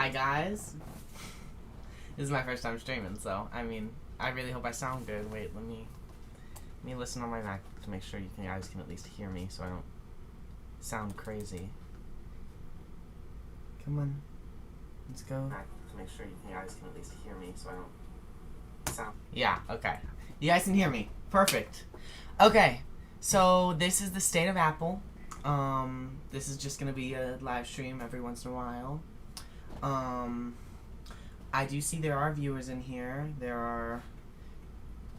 Hi guys. This is my first time streaming, so I mean, I really hope I sound good. Wait, let me listen on my Mac to make sure you guys can at least hear me, so I don't sound crazy. Come on, let's go. Mac to make sure you guys can at least hear me, so I don't sound. Yeah, okay. You guys can hear me. Perfect. Okay, so this is the state of Apple. This is just gonna be a live stream every once in a while. I do see there are viewers in here. There are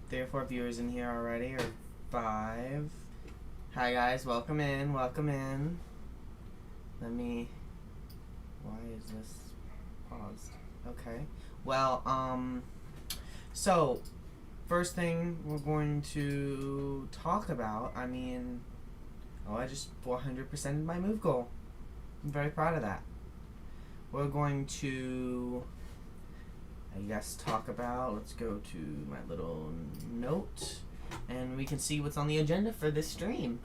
3 or 4 viewers in here already, or 5. Hi guys, welcome in, welcome in. Why is this paused? Okay. Well, so, first thing we're going to talk about, I just 400%ed my move goal. I'm very proud of that. We're going to, talk about, let's go to my little note, and we can see what's on the agenda for this stream.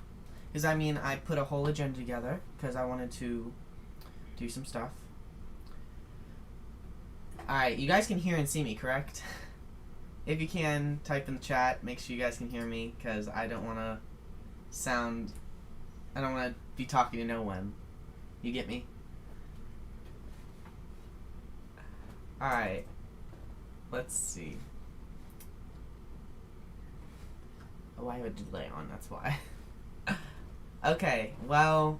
Because, I put a whole agenda together, because I wanted to do some stuff. Alright, you guys can hear and see me, correct? If you can, type in the chat, make sure you guys can hear me, because I don't want to be talking to no one. You get me? Alright. Let's see. Oh, I have a delay on, that's why. Okay, well,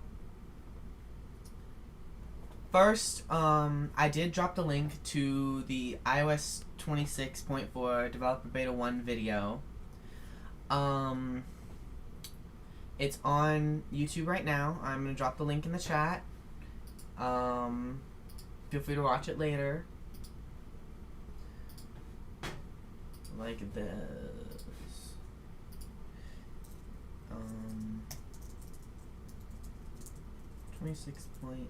first, I did drop the link to the iOS 26.4 Developer Beta 1 video. It's on YouTube right now. I'm going to drop the link in the chat. Feel free to watch it later. Like this. 26.4.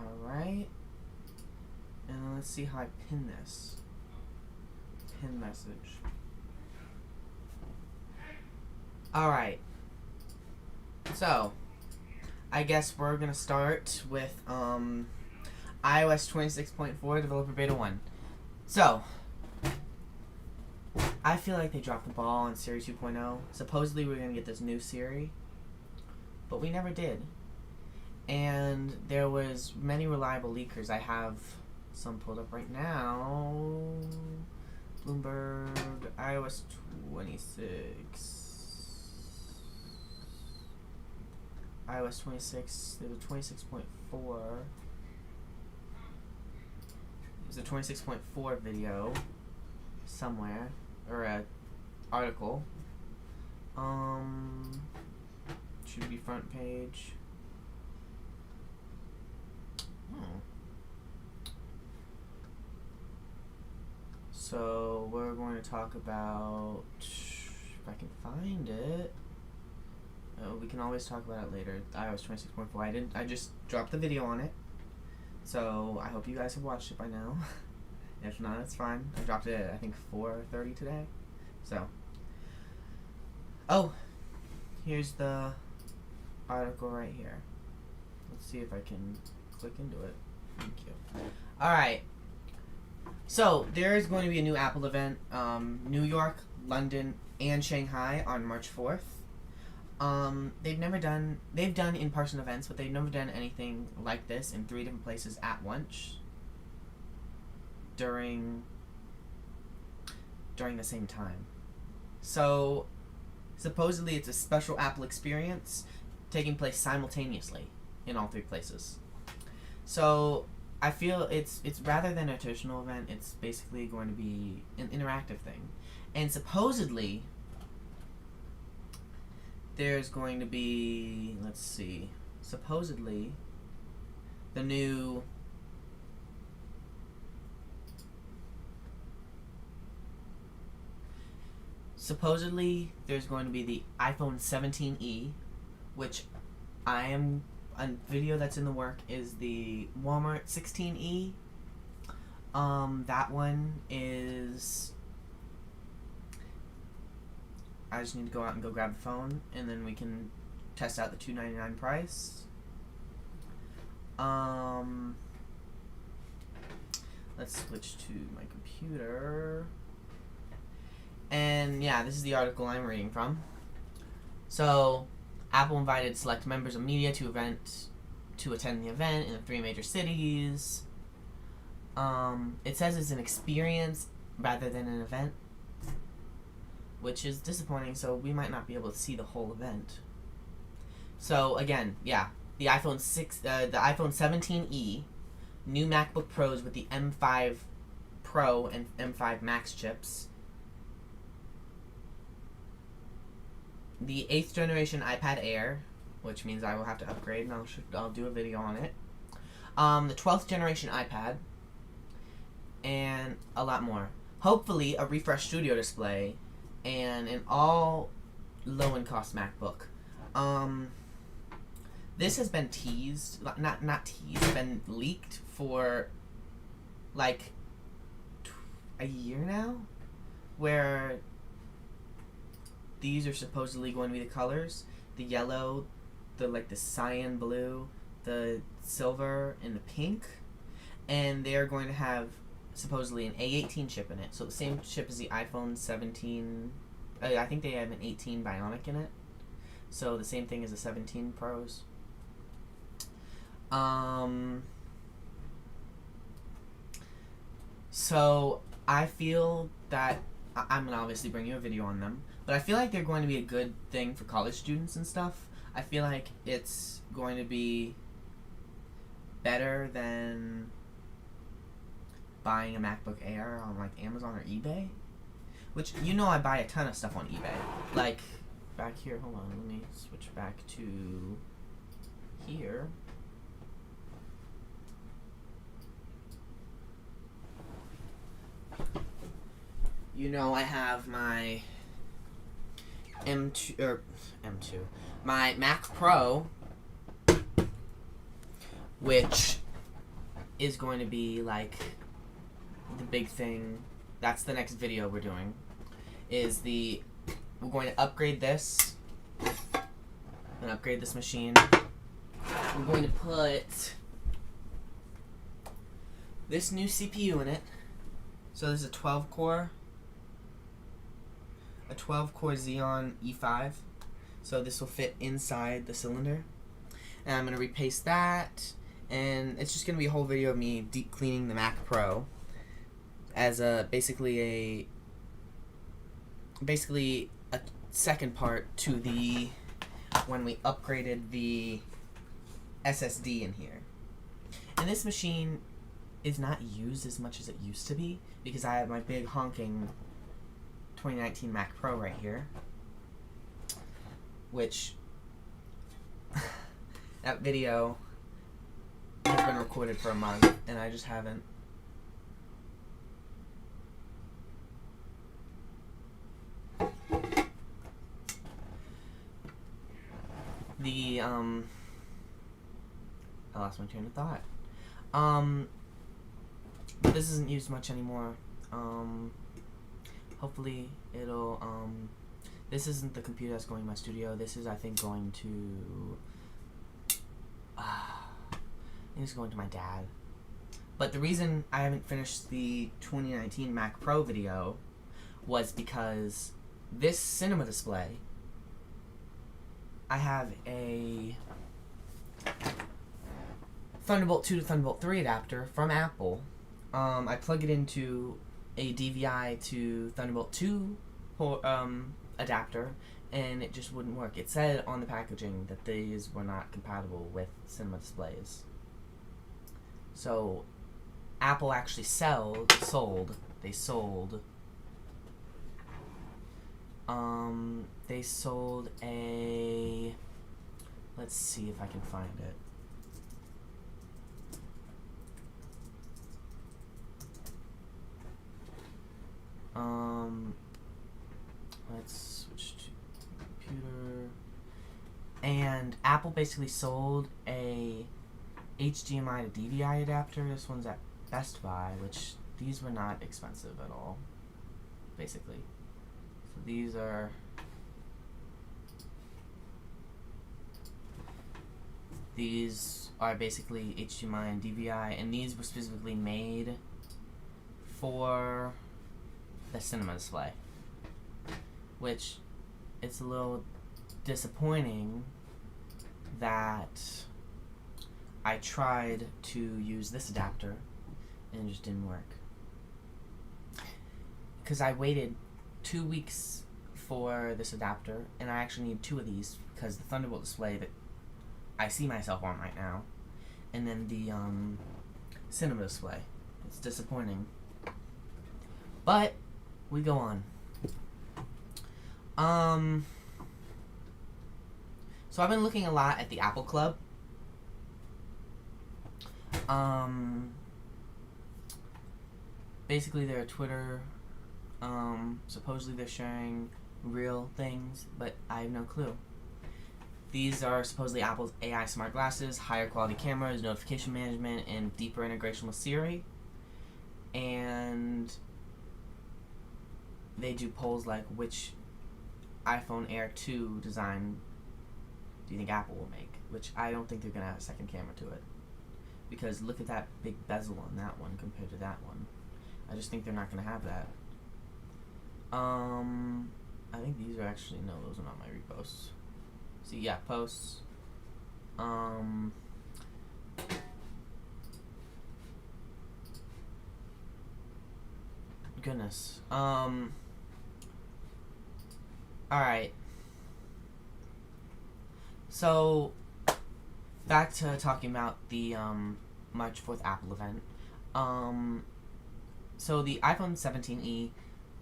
Alright. And let's see how I pin this. Pin message. Alright. So, I guess we're gonna start with iOS 26.4 Developer Beta 1. So, I feel like they dropped the ball on Siri 2.0. Supposedly we were gonna get this new Siri, but we never did. And there was many reliable leakers. I have some pulled up right now. Bloomberg, iOS 26. iOS 26, there's a 26.4. There's a 26.4 video somewhere, or a article. Should be front page. So we're going to talk about, if I can find it. We can always talk about it later. iOS 26.4. I just dropped the video on it. So I hope you guys have watched it by now. If not, it's fine. I dropped it at, I think, 4:30 today. So. Oh, here's the article right here. Let's see if I can click into it. Thank you. Alright. So, there is going to be a new Apple event. New York, London, and Shanghai on March 4th. They've done in-person events, but they've never done anything like this in 3 different places at once during the same time. So, supposedly it's a special Apple experience taking place simultaneously in all 3 places. So, I feel it's rather than a traditional event, it's basically going to be an interactive thing. And supposedly there's going to be, let's see, supposedly there's going to be the iPhone 17e, which a video that's in the work is the Walmart 16e. That one is... I just need to go out and go grab the phone, and then we can test out the $299 price. Let's switch to my computer. And yeah, this is the article I'm reading from. So, Apple invited select members of media to attend the event in the 3 major cities. It says it's an experience rather than an event, which is disappointing, so we might not be able to see the whole event. So again, yeah, the iPhone 17e, new MacBook Pros with the M5 Pro and M5 Max chips, the 8th generation iPad Air, which means I will have to upgrade, and I'll do a video on it, the 12th generation iPad, and a lot more. Hopefully, a refresh studio display, and an all low-end cost MacBook. This has been teased, not teased, been leaked for like a year now, where these are supposedly going to be the colors: the yellow, the cyan blue, the silver, and the pink, and they are going to have supposedly an A18 chip in it. So the same chip as the iPhone 17. I think they have an 18 Bionic in it. So the same thing as the 17 Pros. So I feel that I'm gonna obviously bring you a video on them, but I feel like they're going to be a good thing for college students and stuff. I feel like it's going to be better than buying a MacBook Air on like Amazon or eBay, which I buy a ton of stuff on eBay. Like back here, hold on, let me switch back to here. I have my my Mac Pro, which is going to be like the big thing. That's the next video we're doing. We're going to upgrade this and upgrade this machine. We're going to put this new CPU in it. So this is a 12-core Xeon E5. So this will fit inside the cylinder. And I'm going to repaste that. And it's just going to be a whole video of me deep cleaning the Mac Pro as basically a second part to when we upgraded the SSD in here. And this machine is not used as much as it used to be because I have my big honking 2019 Mac Pro right here, which that video has been recorded for a month and I just haven't. I lost my train of thought. But this isn't used much anymore. Hopefully it'll, this isn't the computer that's going to my studio. This is, I think, going to, it's going to my dad. But the reason I haven't finished the 2019 Mac Pro video was because this cinema display, I have a Thunderbolt 2 to Thunderbolt 3 adapter from Apple. I plug it into a DVI to Thunderbolt 2 adapter, and it just wouldn't work. It said on the packaging that these were not compatible with cinema displays. So Apple actually sold a, let's see if I can find it. Let's switch to computer. And Apple basically sold a HDMI to DVI adapter. This one's at Best Buy, which these were not expensive at all, basically. So these are basically HDMI and DVI, and these were specifically made for the cinema display, which it's a little disappointing that I tried to use this adapter and it just didn't work, because I waited 2 weeks for this adapter, and I actually need 2 of these because the Thunderbolt display that I see myself on right now, and then the cinema display. It's disappointing, but we go on. So I've been looking a lot at the Apple Club. Basically they're Twitter. Supposedly they're sharing real things, but I have no clue. These are supposedly Apple's AI smart glasses, higher quality cameras, notification management, and deeper integration with Siri. And they do polls like, which iPhone Air 2 design do you think Apple will make? Which I don't think they're going to add a second camera to it. Because look at that big bezel on that one compared to that one. I just think they're not going to have that. I think these are actually, no, those are not my reposts. See, yeah, posts. Goodness. Alright. So, back to talking about the March 4th Apple event. So the iPhone 17e,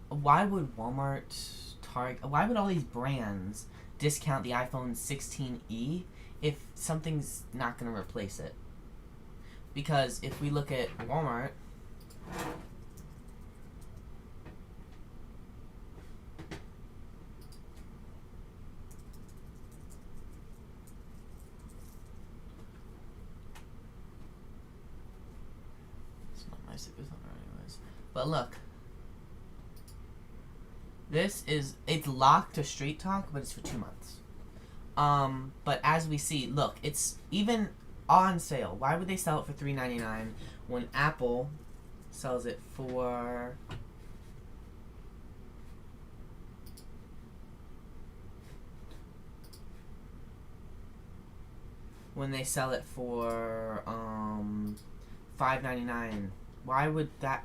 why would Walmart, Target, why would all these brands discount the iPhone 16e if something's not going to replace it? Because if we look at Walmart, it's not my Secret Thunder anyways, but look, it's locked to Street Talk, but it's for 2 months. But as we see, look, it's even on sale. Why would they sell it for $3.99 when Apple sells it for $5.99? Why would that?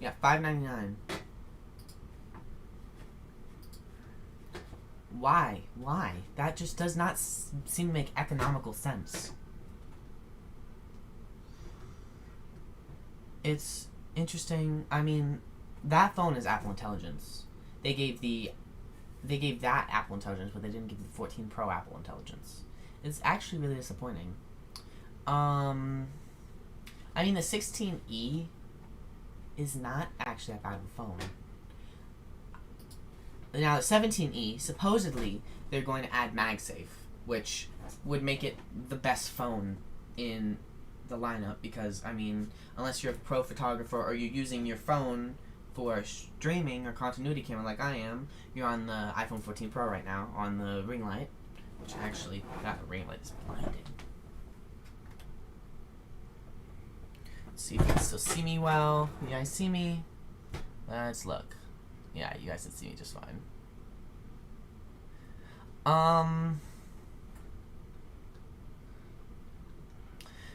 Yeah, $5.99. Why? That just does not seem to make economical sense. It's interesting. I mean, that phone is Apple Intelligence. They gave that Apple Intelligence, but they didn't give the 14 Pro Apple Intelligence. It's actually really disappointing. I mean, the 16e is not actually that bad of a phone. Now, the 17e, supposedly, they're going to add MagSafe, which would make it the best phone in the lineup because, I mean, unless you're a pro photographer or you're using your phone for streaming or continuity camera like I am, you're on the iPhone 14 Pro right now on the ring light, which actually, that ring light is blinding. Let's see if you can still see me well. You guys see me? Let's look. Yeah, you guys can see me just fine.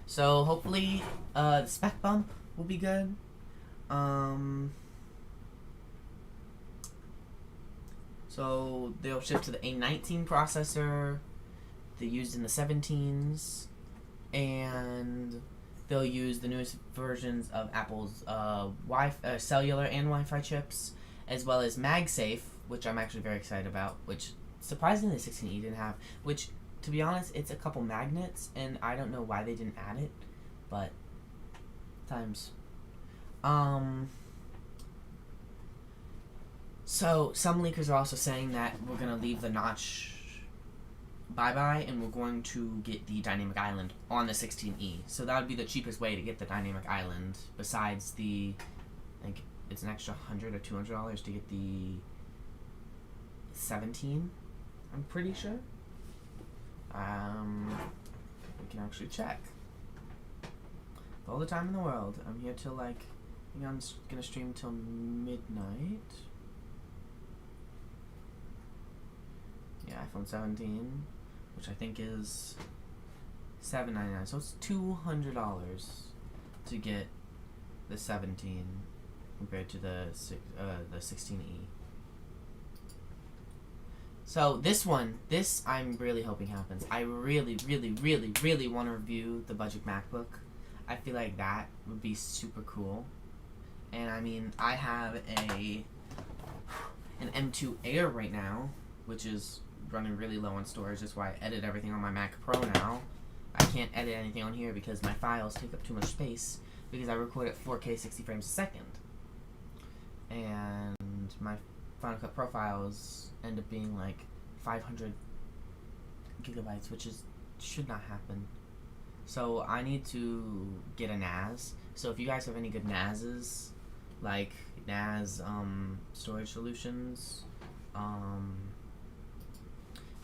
So hopefully, the spec bump will be good. So they'll shift to the A19 processor. They used in the 17s, and they'll use the newest versions of Apple's cellular and Wi-Fi chips, as well as MagSafe, which I'm actually very excited about, which surprisingly the 16e didn't have, which, to be honest, it's a couple magnets, and I don't know why they didn't add it, but times. So some leakers are also saying that we're going to leave the notch bye-bye, and we're going to get the Dynamic Island on the 16E. So that would be the cheapest way to get the Dynamic Island, besides the, I think it's an extra $100 or $200 to get the 17, I'm pretty sure. We can actually check. All the time in the world. I'm here till like, I think I'm gonna stream till midnight. Yeah, iPhone 17, which I think is $7.99. So it's $200 to get the 17 compared to the 16E. So this I'm really hoping happens. I really want to review the budget MacBook. I feel like that would be super cool. And I mean, I have an M2 Air right now, which is running really low on storage. That's why I edit everything on my Mac Pro now. I can't edit anything on here because my files take up too much space, because I record at 4K 60 frames a second. And my Final Cut Pro files end up being like 500 gigabytes, which should not happen. So I need to get a NAS. So if you guys have any good NASs, like NAS storage solutions,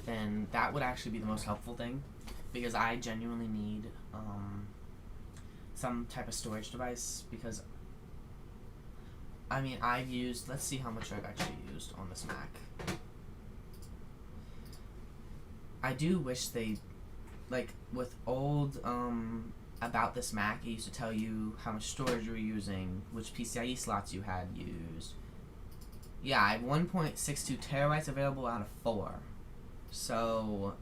then that would actually be the most helpful thing, because I genuinely need some type of storage device, because I mean, I've used, let's see how much I've actually used on this Mac. I do wish they, like, with old, about this Mac, it used to tell you how much storage you were using, which PCIe slots you had used. Yeah, I have 1.62 terabytes available out of 4. So,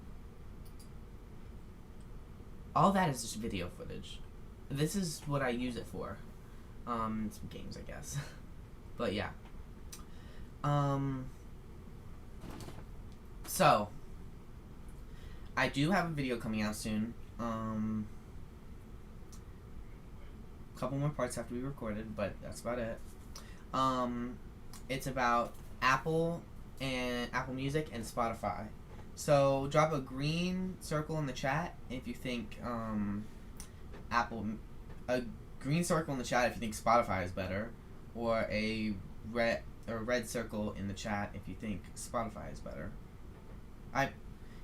all that is just video footage. This is what I use it for. Some games, I guess. But yeah. So, I do have a video coming out soon. Couple more parts have to be recorded, but that's about it. It's about Apple and Apple Music and Spotify. So drop a green circle in the chat if you think a green circle in the chat if you think Spotify is better, or a red circle in the chat if you think Spotify is better.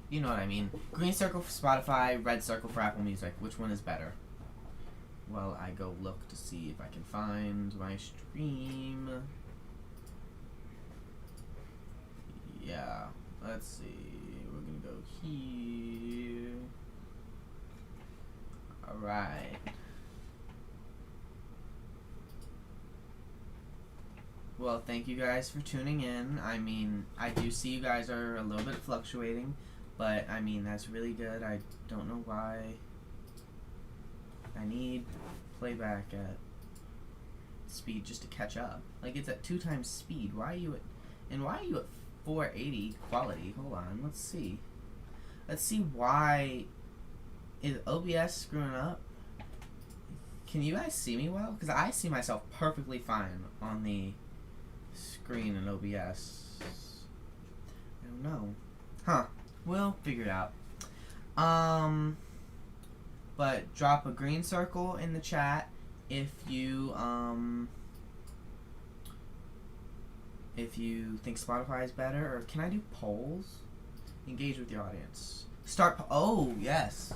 You know what I mean. Green circle for Spotify, red circle for Apple Music. Which one is better? Well, I go look to see if I can find my stream. Yeah, let's see. We're gonna go here. Alright. Well, thank you guys for tuning in. I mean, I do see you guys are a little bit fluctuating, but I mean, that's really good. I don't know why. I need playback at speed just to catch up. Like, it's at 2 times speed. Why are you at 480 quality? Hold on, let's see. Let's see why. Is OBS screwing up? Can you guys see me well? Because I see myself perfectly fine on the screen in OBS. I don't know. Huh. We'll figure it out. But drop a green circle in the chat if you think Spotify is better. Or can I do polls? Engage with your audience. Oh, yes.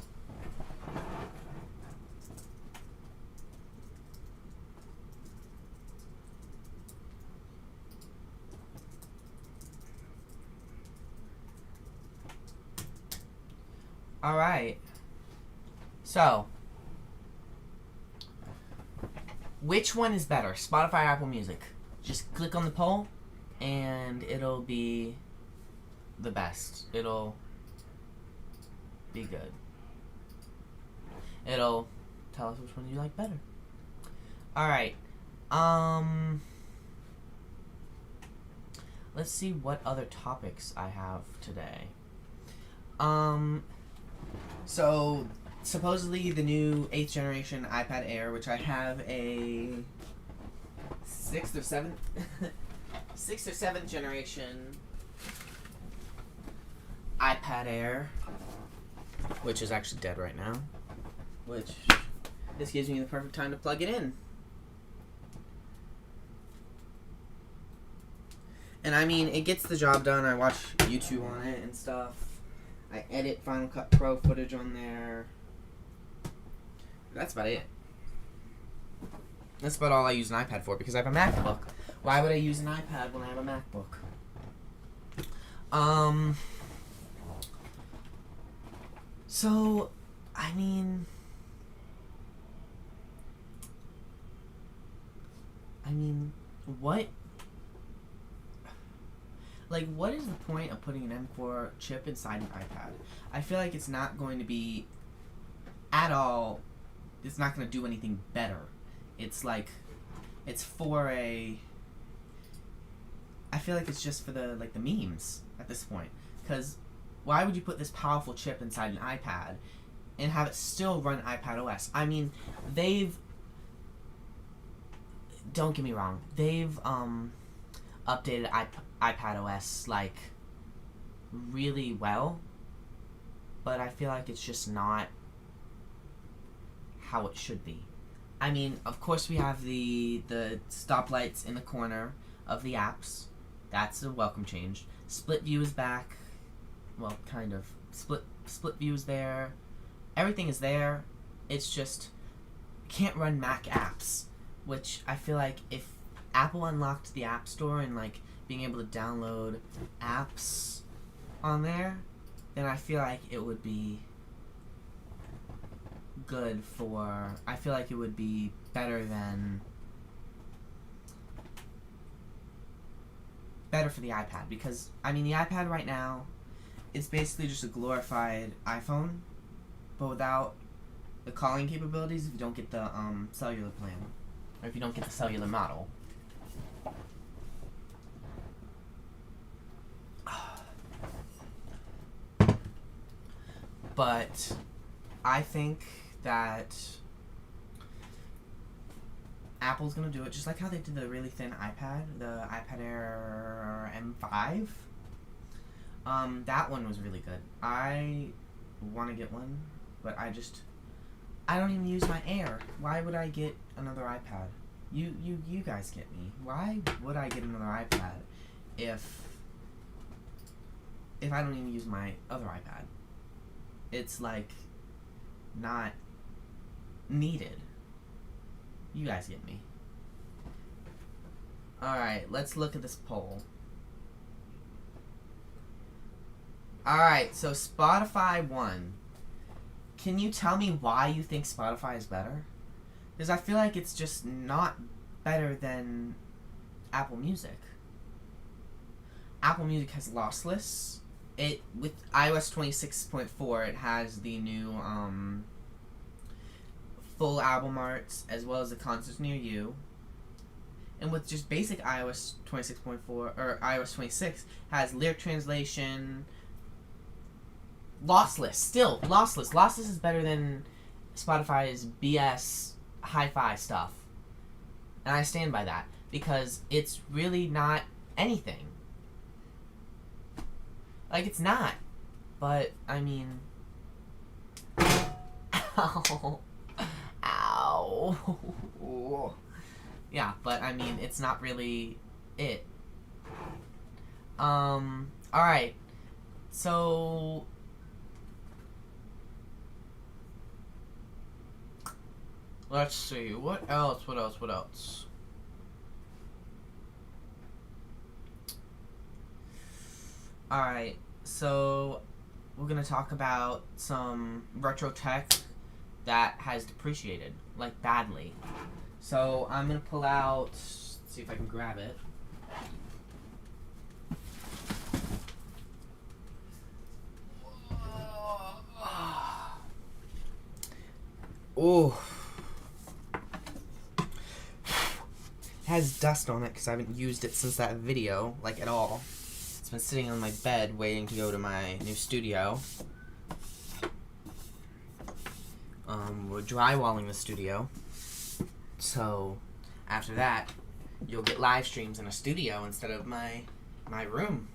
All right. So, which one is better, Spotify or Apple Music? Just click on the poll, and it'll be the best. It'll be good. It'll tell us which one you like better. Alright. Let's see what other topics I have today. So, supposedly the new 8th generation iPad Air, which I have a 6th or 7th 6th or 7th generation iPad Air, which is actually dead right now, which this gives me the perfect time to plug it in. And I mean, it gets the job done. I watch YouTube on it and stuff. I edit Final Cut Pro footage on there. That's about it. That's about all I use an iPad for, because I have a MacBook. Why would I use an iPad when I have a MacBook? So, I mean, what? Like, what is the point of putting an M4 chip inside an iPad? I feel like it's not going to be at all. It's not going to do anything better. It's like, it's for a. I feel like it's just for the memes at this point. Because why would you put this powerful chip inside an iPad and have it still run iPad OS? I mean, don't get me wrong, they've updated iPad OS like really well, but I feel like it's just not how it should be. I mean, of course we have the stoplights in the corner of the apps. That's a welcome change. Split view is back. Well, kind of. Split view is there. Everything is there. It's just can't run Mac apps, which I feel like if Apple unlocked the App Store and like being able to download apps on there, then I feel like it would be good for. I feel like it would be better for the iPad, because I mean the iPad right now is basically just a glorified iPhone, but without the calling capabilities if you don't get the cellular plan, or if you don't get the cellular model. But I think that Apple's gonna do it just like how they did the really thin iPad, the iPad Air M5. That one was really good. I want to get one, but I don't even use my Air. Why would I get another iPad? You guys get me. Why would I get another iPad if I don't even use my other iPad? It's like not needed. You guys get me. Alright, let's look at this poll. Alright, so Spotify won. Can you tell me why you think Spotify is better? Because I feel like it's just not better than Apple Music. Apple Music has lossless. With iOS 26.4, it has the new full album arts as well as the concerts near you. And with just basic iOS 26.4 or iOS 26 has lyric translation, lossless. Still lossless. Lossless is better than Spotify's BS hi-fi stuff, and I stand by that because it's really not anything. Like, it's not. But, I mean... Ow. Ow. Yeah, but, I mean, it's not really it. Alright. So... let's see. What else? Alright, so we're going to talk about some retro tech that has depreciated, like badly. So I'm going to pull out, let's see if I can grab it. Oh. It has dust on it because I haven't used it since that video, like at all. It's been sitting on my bed waiting to go to my new studio. We're drywalling the studio. So, after that, you'll get live streams in a studio instead of my room.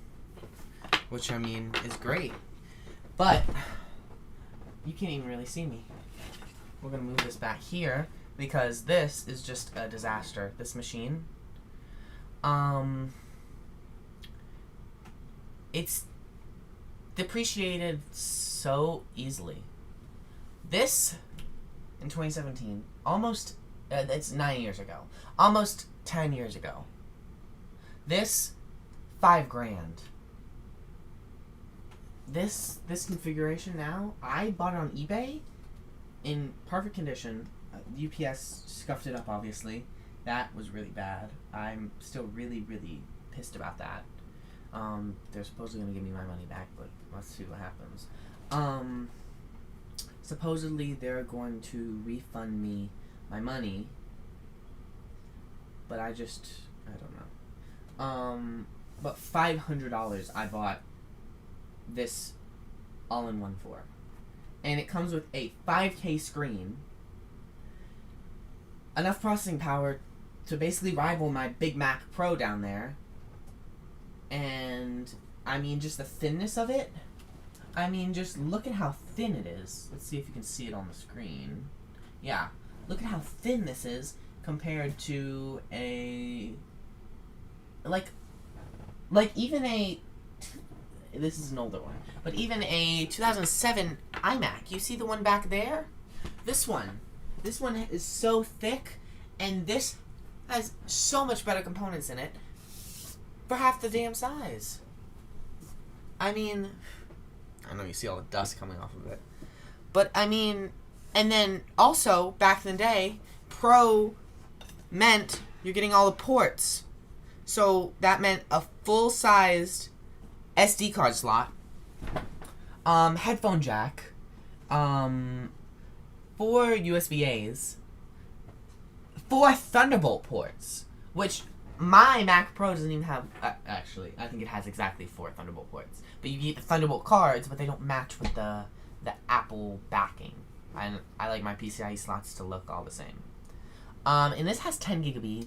Which, I mean, is great. But you can't even really see me. We're gonna move this back here because this is just a disaster. This machine. It's depreciated so easily. This in 2017, almost it's 9 years ago, almost 10 years ago. This $5,000. This configuration now, I bought it on eBay in perfect condition. UPS scuffed it up, obviously. That was really bad. I'm still really, really pissed about that. They're supposedly going to give me my money back, but let's see what happens. Supposedly they're going to refund me my money, but I don't know. But $500 I bought this all-in-one for. And it comes with a 5K screen, enough processing power to basically rival my Big Mac Pro down there. And, I mean, just the thinness of it. I mean, just look at how thin it is. Let's see if you can see it on the screen. Yeah, look at how thin this is compared to a... Like even a... This is an older one. But even a 2007 iMac. You see the one back there? This one. This one is so thick, and this has so much better components in it for half the damn size. I mean, I know you see all the dust coming off of it. But, I mean, and then also, back in the day, Pro meant you're getting all the ports. So, that meant a full-sized SD card slot, headphone jack, 4 USB-A's, 4 Thunderbolt ports, which my Mac Pro doesn't even have. Actually, I think it has exactly 4 Thunderbolt ports. But you get the Thunderbolt cards, but they don't match with the Apple backing. I like my PCIe slots to look all the same. And this has 10 gigabit.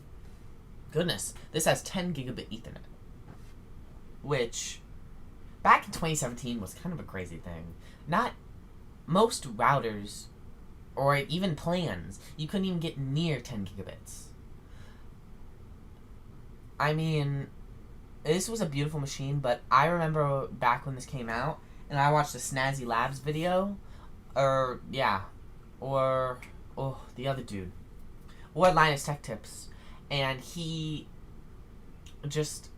Goodness, this has 10 gigabit Ethernet, which back in 2017 was kind of a crazy thing. Not most routers or even plans, you couldn't even get near 10 gigabits. I mean, this was a beautiful machine, but I remember back when this came out, and I watched the Snazzy Labs video, or the other dude, or Linus Tech Tips, and he just,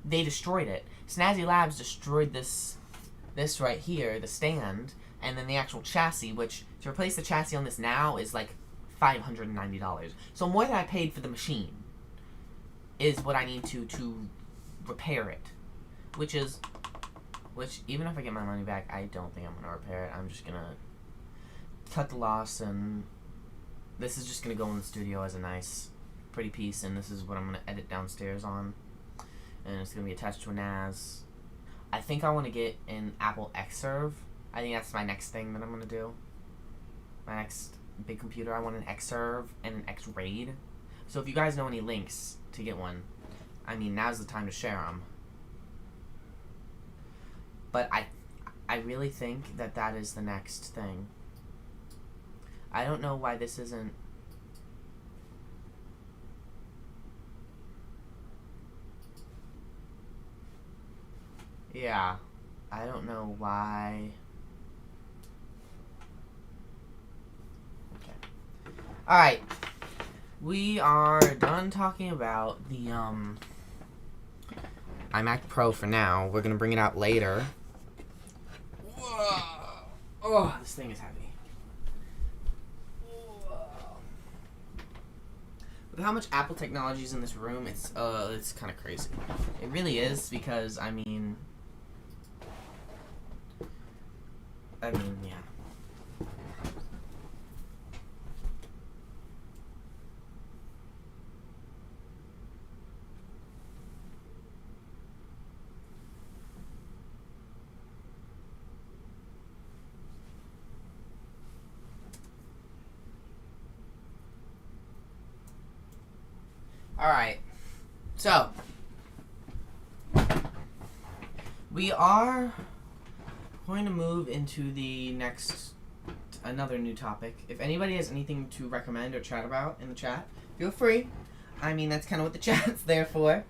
they destroyed it. Snazzy Labs destroyed this right here, the stand, and then the actual chassis, which, to replace the chassis on this now is like $590. So more than I paid for the machine is what I need to repair it. Which even if I get my money back, I don't think I'm going to repair it. I'm just going to cut the loss, and this is just going to go in the studio as a nice, pretty piece, and this is what I'm going to edit downstairs on. And it's going to be attached to a NAS. I think I want to get an Apple Xserve. I think that's my next thing that I'm going to do. My next big computer. I want an Xserve and an X-Raid. So if you guys know any links to get one, I mean, now's the time to share them. But I really think that is the next thing. I don't know why this isn't... Yeah, I don't know why... Okay. Alright. We are done talking about the, iMac Pro for now. We're gonna bring it out later. Whoa. Oh, this thing is heavy. Whoa. With how much Apple technology is in this room, it's kind of crazy. It really is, because, I mean, yeah. Alright, so We are going to move into another new topic. If anybody has anything to recommend or chat about in the chat, feel free. I mean, that's kind of what the chat's there for.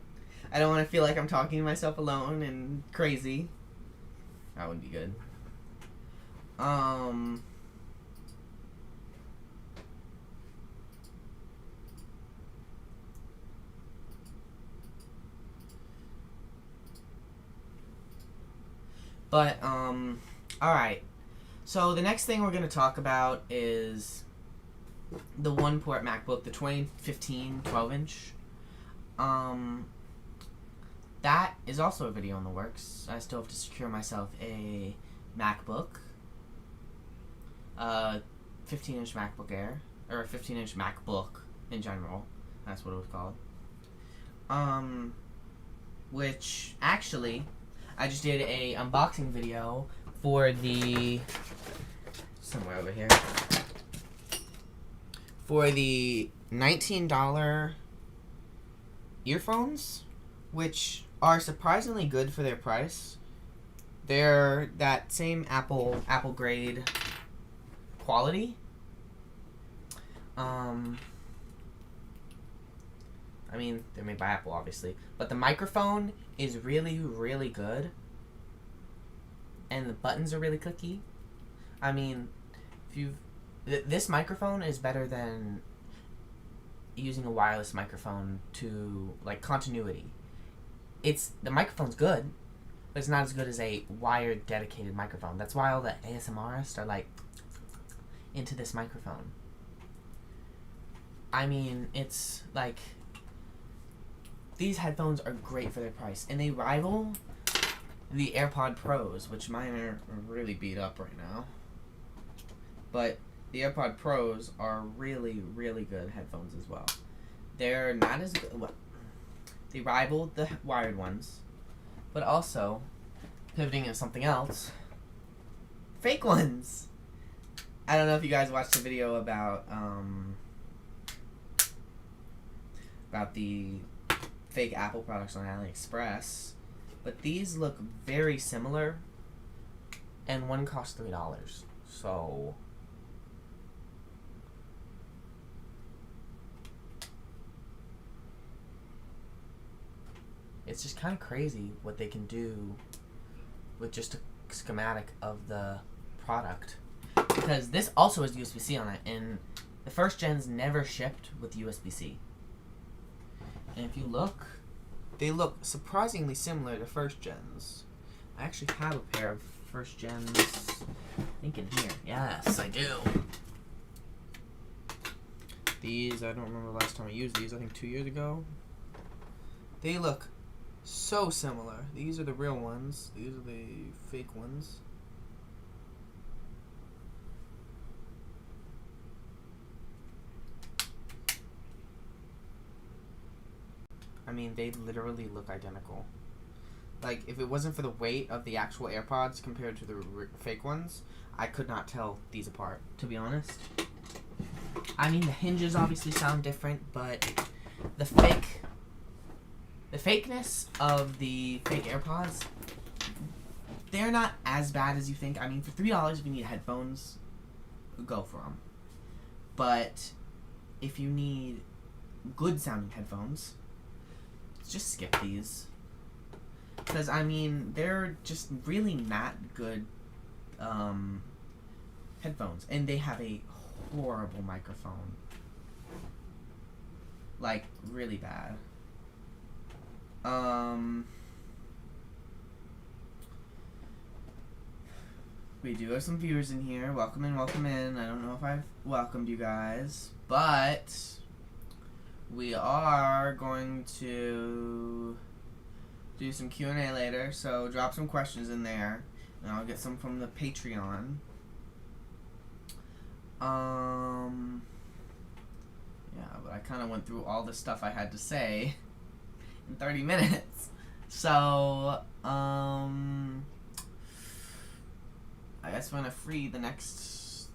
I don't want to feel like I'm talking to myself alone and crazy. That would be good. But, alright. So, the next thing we're going to talk about is the one-port MacBook, the 2015 12-inch. That is also a video in the works. I still have to secure myself a MacBook. 15-inch MacBook Air. Or a 15-inch MacBook in general. That's what it was called. Which, actually, I just did a unboxing video for the... somewhere over here. For the $19 earphones, which are surprisingly good for their price. They're that same Apple grade quality. I mean, they're made by Apple, obviously. But the microphone is really, really good. And the buttons are really clicky. I mean, this microphone is better than using a wireless microphone to, like, continuity. The microphone's good, but it's not as good as a wired dedicated microphone. That's why all the ASMRists are, like, into this microphone. I mean, it's, like... These headphones are great for their price, and they rival the AirPod Pros, which mine are really beat up right now. But the AirPod Pros are really, really good headphones as well. They're not as good... Well, they rival the wired ones, but also, pivoting into something else, fake ones! I don't know if you guys watched the video about the fake Apple products on AliExpress, but these look very similar, and one costs $3. So it's just kind of crazy what they can do with just a schematic of the product, because this also has USB-C on it, and the first gens never shipped with USB-C. And if you look, they look surprisingly similar to first gens. I actually have a pair of first gens, I think in here. Yes, I do. These, I don't remember the last time I used these, I think 2 years ago. They look so similar. These are the real ones. These are the fake ones. I mean, they literally look identical. Like, if it wasn't for the weight of the actual AirPods compared to the fake ones, I could not tell these apart, to be honest. I mean, the hinges obviously sound different, but the fakeness of the fake AirPods, they're not as bad as you think. I mean, for $3, if you need headphones, go for them. But if you need good sounding headphones, just skip these. Because, I mean, they're just really not good headphones. And they have a horrible microphone. Like, really bad. We do have some viewers in here. Welcome in, welcome in. I don't know if I've welcomed you guys, but we are going to do some Q&A later, so drop some questions in there, and I'll get some from the Patreon. Yeah, but I kind of went through all the stuff I had to say in 30 minutes. So, I guess we're gonna freestyle the next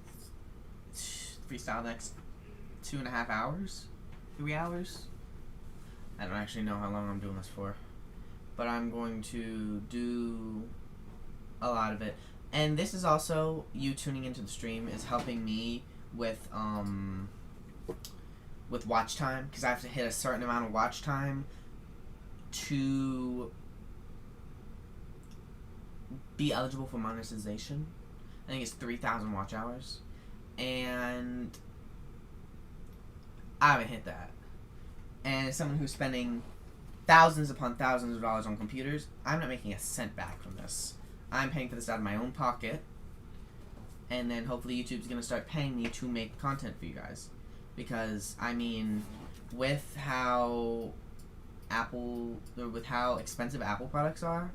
2.5 hours? 3 hours? I don't actually know how long I'm doing this for. but I'm going to do a lot of it. And this is also, you tuning into the stream is helping me with watch time, because I have to hit a certain amount of watch time to be eligible for monetization. I think it's 3,000 watch hours, and I haven't hit that. And as someone who's spending thousands upon thousands of dollars on computers, I'm not making a cent back from this. I'm paying for this out of my own pocket, and then hopefully YouTube's gonna start paying me to make content for you guys. Because, I mean, with how expensive Apple products are,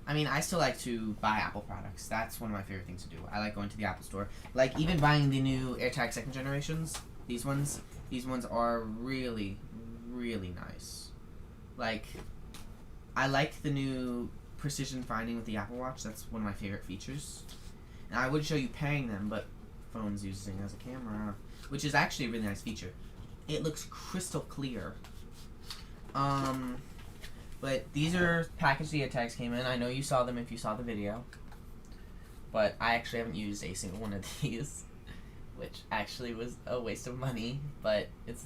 I mean, I still like to buy Apple products. That's one of my favorite things to do. I like going to the Apple store. Like, even buying the new AirTag 2nd generations, these ones are really, really nice. Like, I like the new precision finding with the Apple Watch. That's one of my favorite features. And I would show you pairing them, but phone's using it as a camera, which is actually a really nice feature. It looks crystal clear. But these are packaged the AirTags came in. I know you saw them if you saw the video. But I actually haven't used a single one of these, which actually was a waste of money, but it's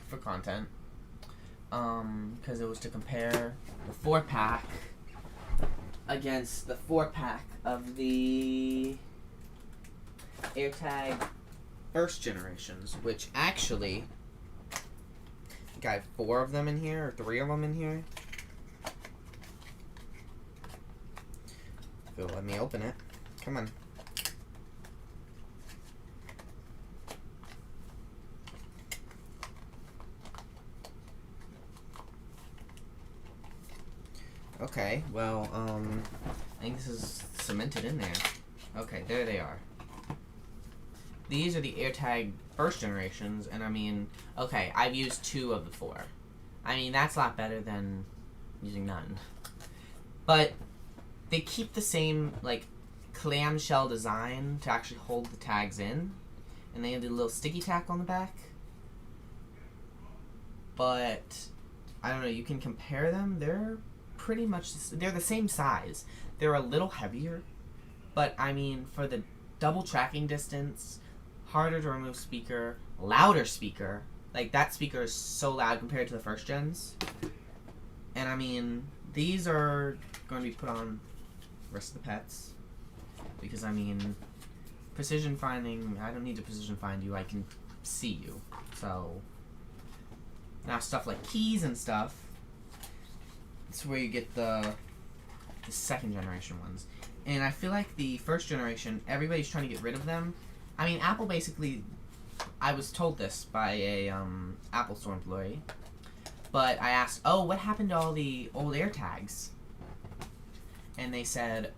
for content. Because it was to compare the 4-pack against the 4-pack of the AirTag first generations, which actually, I think I have 4 of them in here, or 3 of them in here. If it'll let me open it. Come on. Okay, well, I think this is cemented in there. Okay, there they are. These are the AirTag first generations, and I mean, okay, I've used 2 of the 4. I mean, that's a lot better than using none. But they keep the same, like, clamshell design to actually hold the tags in, and they have the little sticky tack on the back. But, I don't know, you can compare them. They're pretty much, they're the same size. They're a little heavier, but I mean, for the double tracking distance, harder to remove speaker, louder speaker, like that speaker is so loud compared to the first gens. And I mean, these are going to be put on the rest of the pets, because I mean, precision finding, I don't need to precision find you, I can see you. So now stuff like keys and stuff, it's where you get the 2nd generation ones. And I feel like the 1st generation, everybody's trying to get rid of them. I mean, Apple basically, I was told this by a Apple Store employee, but I asked, oh, what happened to all the old AirTags? And they said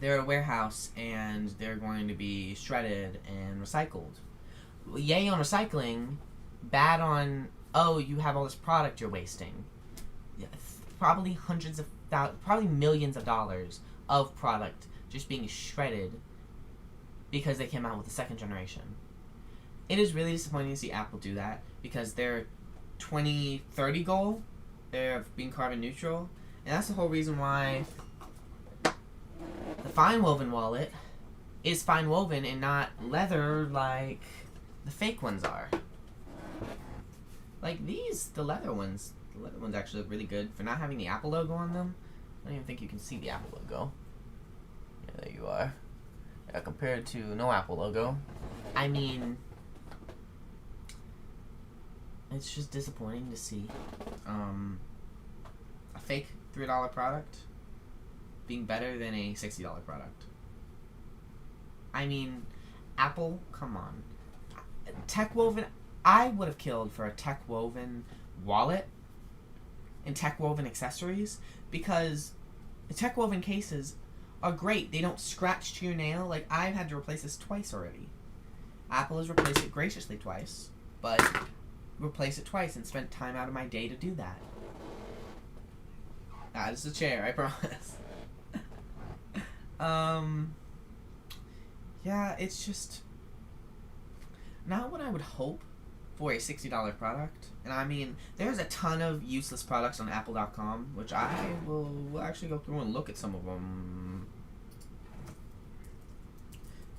they're a warehouse and they're going to be shredded and recycled. Yay on recycling, bad on, oh, you have all this product you're wasting. Probably probably millions of dollars of product just being shredded because they came out with the 2nd generation. It is really disappointing to see Apple do that, because their 2030 goal, they're being carbon neutral, and that's the whole reason why the fine woven wallet is fine woven and not leather like the fake ones are. Like these, the leather ones actually look really good for not having the Apple logo on them. I don't even think you can see the Apple logo. Yeah, there you are. Yeah, compared to no Apple logo. I mean, it's just disappointing to see a fake $3 product being better than a $60 product. I mean, Apple, come on. Tech woven, I would have killed for a tech woven wallet and tech woven accessories, because the tech woven cases are great. They don't scratch to your nail. Like, I've had to replace this twice already. Apple has replaced it graciously twice, but replaced it twice and spent time out of my day to do that. That is the chair, I promise. Yeah, it's just not what I would hope for a $60 product. And I mean, there's a ton of useless products on Apple.com, which I will actually go through and look at some of them.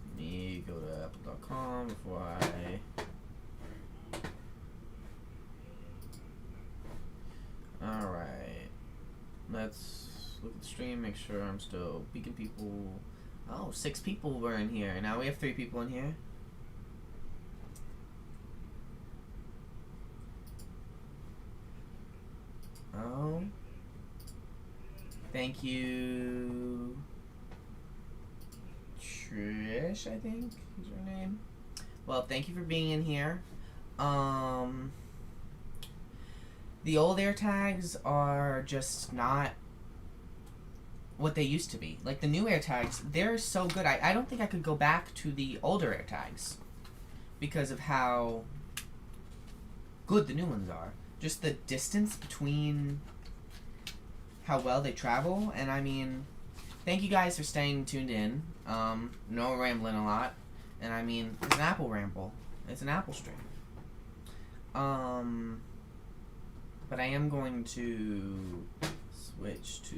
Let me go to Apple.com before I... Alright. Let's look at the stream, make sure I'm still beacon people. Oh, 6 people were in here. Now we have 3 people in here. Oh. Thank you. Trish, I think is her name. Well, thank you for being in here. The old AirTags are just not what they used to be. Like the new AirTags, they're so good. I don't think I could go back to the older AirTags because of how good the new ones are. Just the distance between how well they travel. And I mean, thank you guys for staying tuned in. No rambling a lot. And I mean, it's an Apple ramble. It's an Apple stream. But I am going to switch to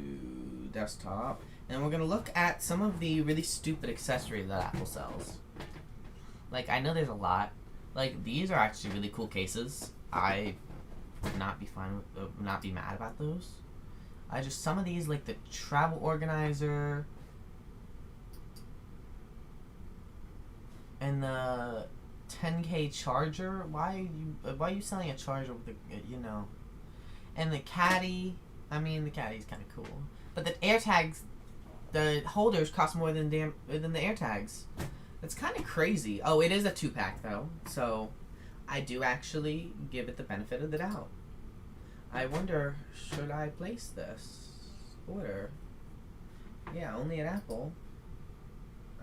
desktop. And we're going to look at some of the really stupid accessories that Apple sells. Like, I know there's a lot. Like, these are actually really cool cases. I would not be fine with, not be mad about those. Some of these, like the travel organizer and the 10K charger. Why are you selling a charger with the, and the caddy. I mean, the caddy's kind of cool, but the AirTags, the holders cost more than the AirTags. That's kind of crazy. Oh, it is a 2-pack though, so I do actually give it the benefit of the doubt. I wonder, should I place this order? Yeah, only at Apple.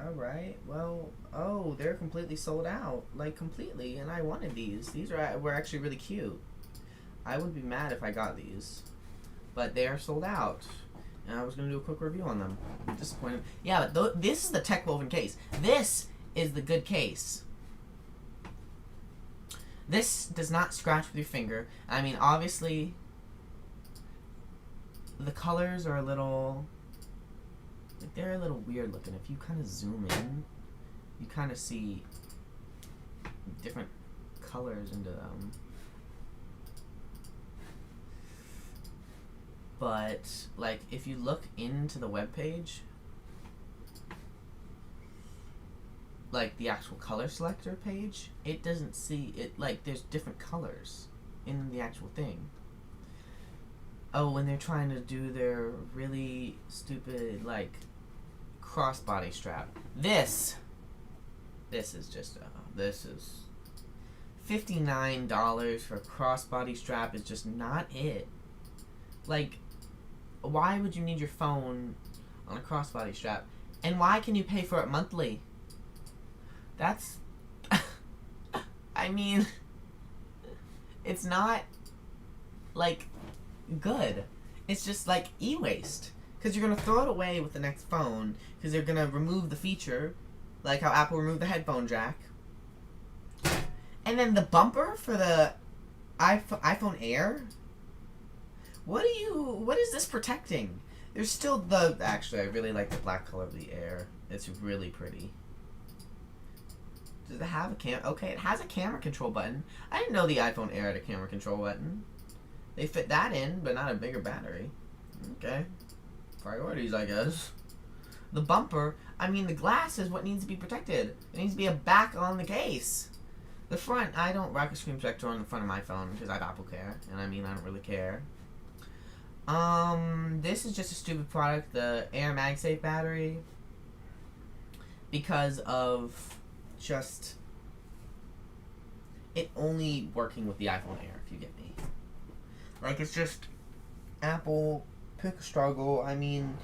Alright, well, oh, they're completely sold out. Like, completely, and I wanted these. These were actually really cute. I wouldn't be mad if I got these. But they are sold out. And I was going to do a quick review on them. I'm disappointed. Yeah, but this is the tech woven case. This is the good case. This does not scratch with your finger. I mean, obviously, the colors are a little... Like, they're a little weird looking. If you kind of zoom in, you kind of see different colors into them. But, like, if you look into the webpage, like the actual color selector page, it doesn't see it. Like, there's different colors in the actual thing. Oh, when they're trying to do their really stupid, like, crossbody strap. This is just this is $59 for a crossbody strap is just not it. Like, why would you need your phone on a crossbody strap? And why can you pay for it monthly? That's... I mean... It's not, like, good. It's just, like, e-waste. Because you're going to throw it away with the next phone. Because they're going to remove the feature. Like how Apple removed the headphone jack. And then the bumper for the iPhone Air... What is this protecting? There's still the... Actually, I really like the black color of the Air. It's really pretty. Does it have a camera? Okay, it has a camera control button. I didn't know the iPhone Air had a camera control button. They fit that in, but not a bigger battery. Okay. Priorities, I guess. The bumper, I mean, the glass is what needs to be protected. It needs to be a back on the case. The front, I don't rock a screen protector on the front of my phone because I have Apple Care, and I mean, I don't really care. This is just a stupid product, the Air MagSafe battery, because of just it only working with the iPhone Air, if you get me. Like, it's just Apple, pick a struggle. I mean,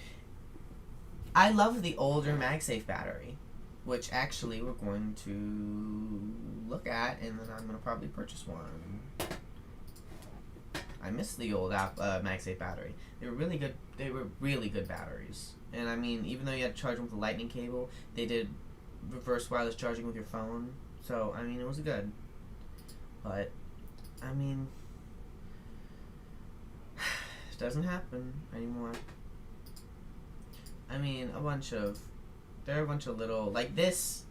I love the older MagSafe battery, which actually we're going to look at, and then I'm going to probably purchase one. I miss the old MagSafe battery. They were really good. They were really good batteries. And I mean, even though you had to charge them with a lightning cable, they did reverse wireless charging with your phone. So I mean, it was good. But, I mean, it doesn't happen anymore. I mean, there are a bunch of little, like this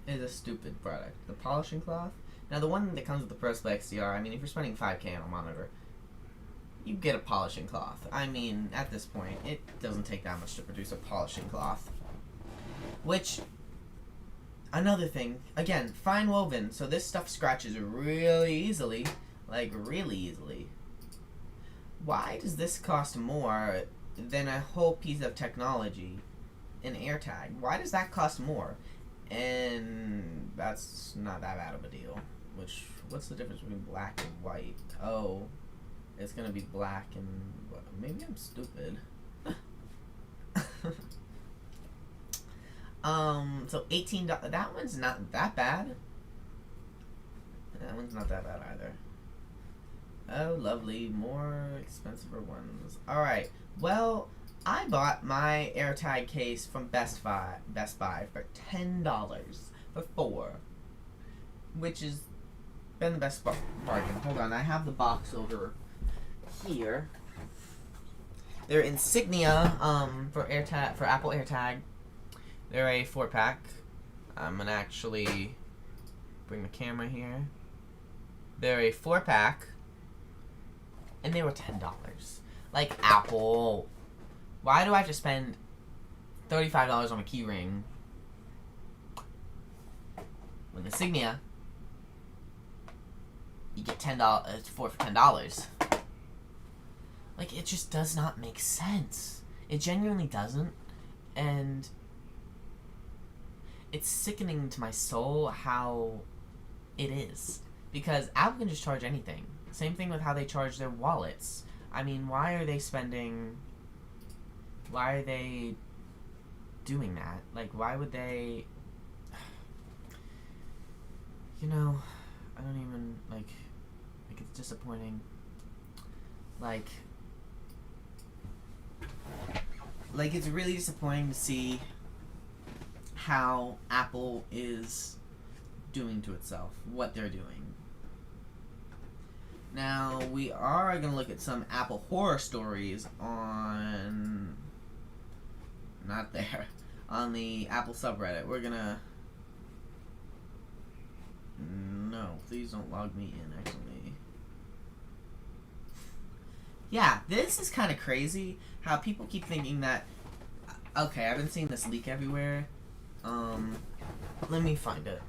is a stupid product. The polishing cloth. Now the one that comes with the Pro Display XDR, I mean, if you're spending $5K on a monitor, you get a polishing cloth. I mean, at this point, it doesn't take that much to produce a polishing cloth. Which, another thing, again, fine woven, so this stuff scratches really easily. Like, really easily. Why does this cost more than a whole piece of technology? An AirTag. Why does that cost more? And that's not that bad of a deal. What's the difference between black and white? Oh, it's gonna be black and maybe I'm stupid. So $18. That one's not that bad. That one's not that bad either. Oh, lovely. More expensive ones. Alright. Well, I bought my AirTag case from Best Buy for $10 for 4. Which has been the best bargain. Hold on, I have the box over here. They're Insignia for Apple AirTag. They're a 4-pack. I'm gonna actually bring the camera here. They're a 4-pack, and they were $10. Like, Apple, why do I have to spend $35 on a key ring when Insignia you get $10 for $10? Like, it just does not make sense. It genuinely doesn't, and it's sickening to my soul how it is. Because Apple can just charge anything. Same thing with how they charge their wallets. I mean, why are they doing that? Like, why would they... You know, I don't even, like, it's disappointing. Like, it's really disappointing to see how Apple is doing to itself, what they're doing. Now, we are going to look at some Apple horror stories on... Not there. On the Apple subreddit. We're going to... No, please don't log me in, actually. Yeah, this is kind of crazy how people keep thinking that... Okay, I've been seeing this leak everywhere. Let me find it.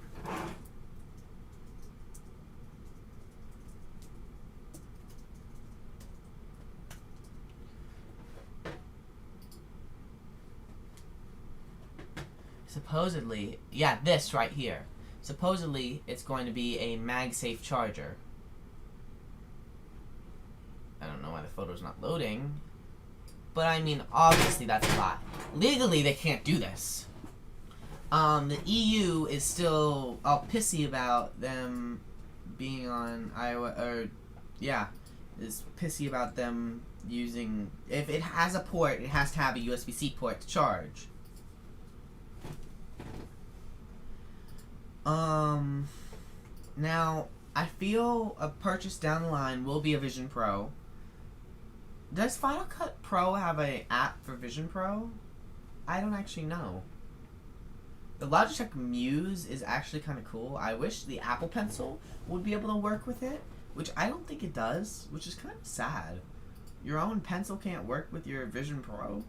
Supposedly, yeah, this right here. Supposedly, it's going to be a MagSafe charger. I don't know why the photo's not loading. But I mean, obviously that's a lie. Legally, they can't do this. The EU is still all pissy about them being on iOS, or, yeah, is pissy about them using, if it has a port, it has to have a USB-C port to charge. Now, I feel a purchase down the line will be a Vision Pro. Does Final Cut Pro have an app for Vision Pro? I don't actually know. The Logitech Muse is actually kind of cool. I wish the Apple Pencil would be able to work with it, which I don't think it does, which is kind of sad. Your own pencil can't work with your Vision Pro?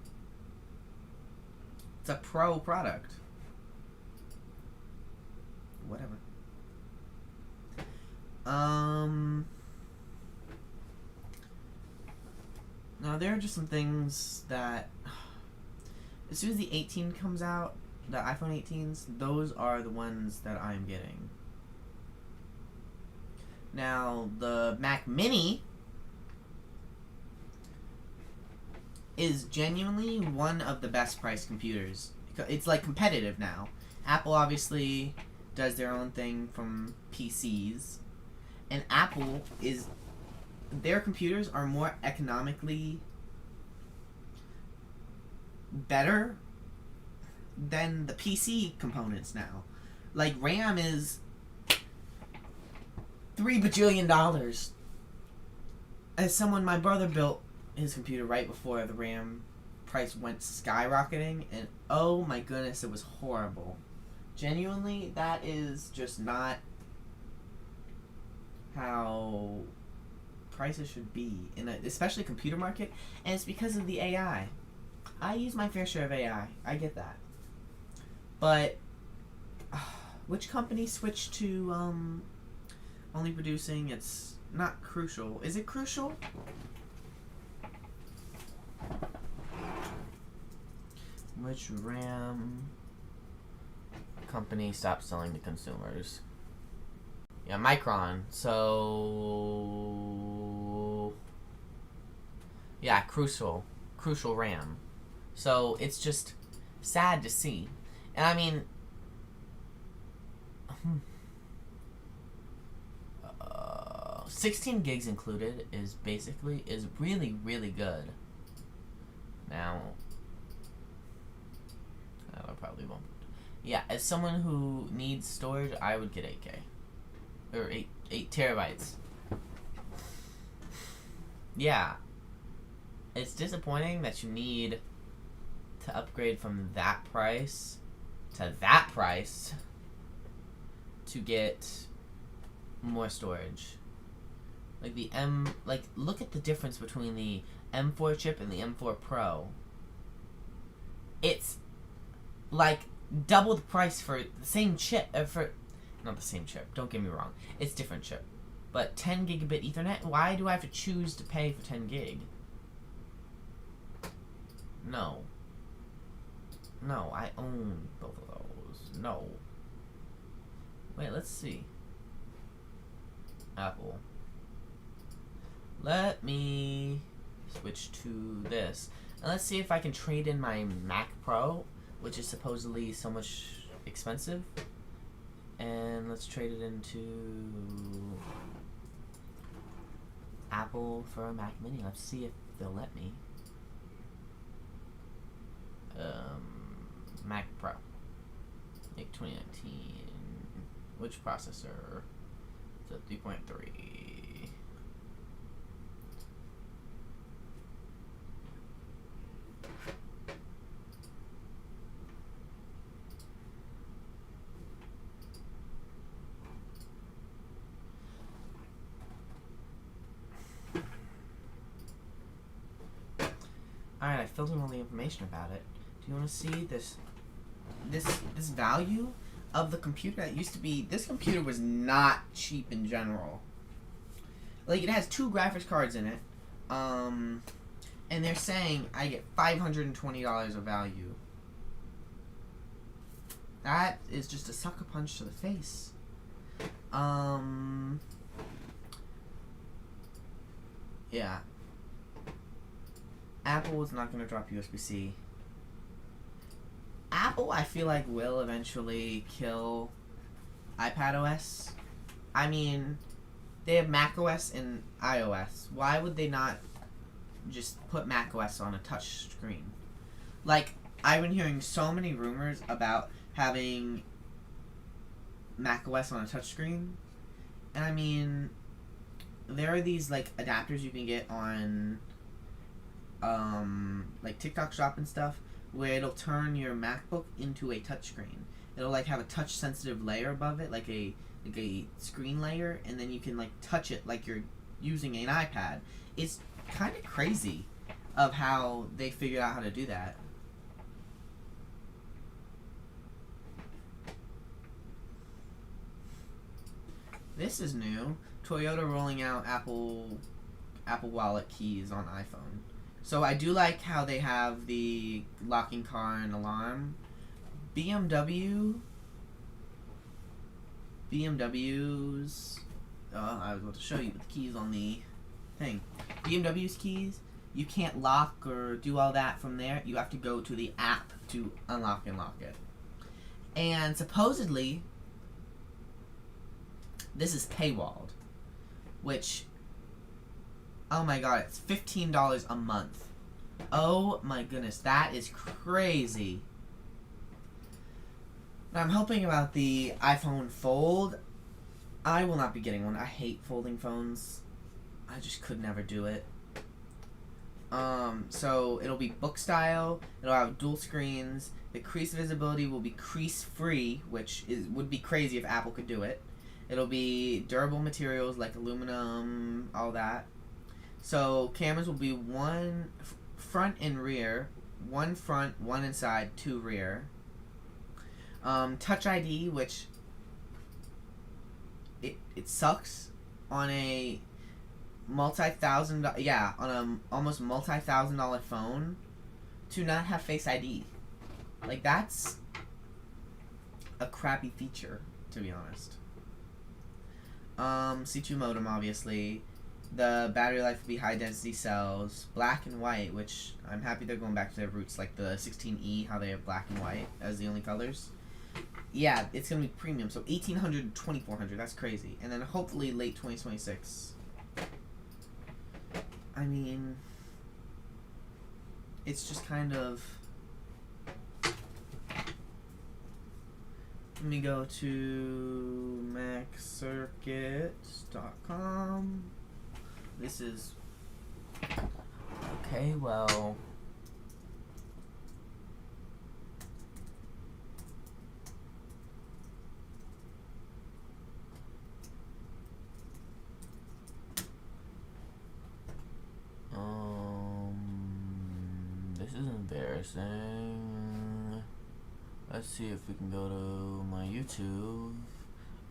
It's a pro product. Whatever. Now there are just some things that, as soon as the 18 comes out, the iPhone 18s, those are the ones that I'm getting. Now, the Mac Mini is genuinely one of the best priced computers. It's like competitive now. Apple obviously does their own thing from PCs, and Apple is, their computers are more economically better than the PC components now. Like, RAM is $3 bajillion. As someone, my brother built his computer right before the RAM price went skyrocketing, and oh my goodness, it was horrible. Genuinely, that is just not how prices should be in especially computer market, and it's because of the AI. I use my fair share of AI. I get that, but which company switched to only producing? It's not Crucial. Is it Crucial? Which RAM company stopped selling to consumers? Yeah, Micron. So yeah, Crucial RAM. So it's just sad to see. And I mean, 16 gigs included is really, really good. Now, I probably won't. Yeah, as someone who needs storage, I would get 8K. Or 8 terabytes. Yeah. It's disappointing that you need to upgrade from that price to that price to get more storage. Look at the difference between the M4 chip and the M4 Pro. It's like double the price for the same chip. Not the same chip, don't get me wrong. It's different chip. But 10 gigabit Ethernet, why do I have to choose to pay for 10 gig? No, I own both of those. No. Wait, let's see. Apple. Let me switch to this. And let's see if I can trade in my Mac Pro, which is supposedly so much expensive. And let's trade it into Apple for a Mac Mini. Let's see if they'll let me. Mac Pro. Make 2019. Which processor? It's a 3.3. Alright, I filled in all the information about it. Do you want to see this value of the computer that used to be? This computer was not cheap in general. Like, it has 2 graphics cards in it. And they're saying I get $520 of value. That is just a sucker punch to the face. Yeah. Apple is not going to drop USB-C. Apple, I feel like, will eventually kill iPadOS. I mean, they have macOS and iOS. Why would they not just put macOS on a touch screen? Like, I've been hearing so many rumors about having macOS on a touch screen. And I mean, there are these, like, adapters you can get on like TikTok Shop and stuff, where it'll turn your MacBook into a touchscreen. It'll like have a touch sensitive layer above it, like a screen layer, and then you can like touch it like you're using an iPad. It's kind of crazy of how they figured out how to do that. This is new. Toyota rolling out Apple Wallet keys on iPhone. So I do like how they have the locking car and alarm. BMW's... I was about to show you the keys on the thing. BMW's keys, you can't lock or do all that from there. You have to go to the app to unlock and lock it. And supposedly, this is paywalled, which... oh my god, it's $15 a month. Oh my goodness, that is crazy. Now I'm hoping about the iPhone Fold. I will not be getting one. I hate folding phones. I just could never do it. So it'll be book style. It'll have dual screens. The crease visibility will be crease free, which would be crazy if Apple could do it. It'll be durable materials like aluminum, all that. So cameras will be one front and rear, one front, one inside, two rear. Touch ID, which it sucks on a almost multi-$1,000 phone to not have Face ID. Like, that's a crappy feature, to be honest. C2 modem, obviously. The battery life will be high density cells, black and white, which I'm happy they're going back to their roots, like the 16E, how they have black and white as the only colors. Yeah, it's gonna be premium, so 1800 to 2400, that's crazy. And then hopefully late 2026. I mean, it's just kind of. Let me go to MacCircuits.com. This is. Okay, well. This is embarrassing. Let's see if we can go to my YouTube.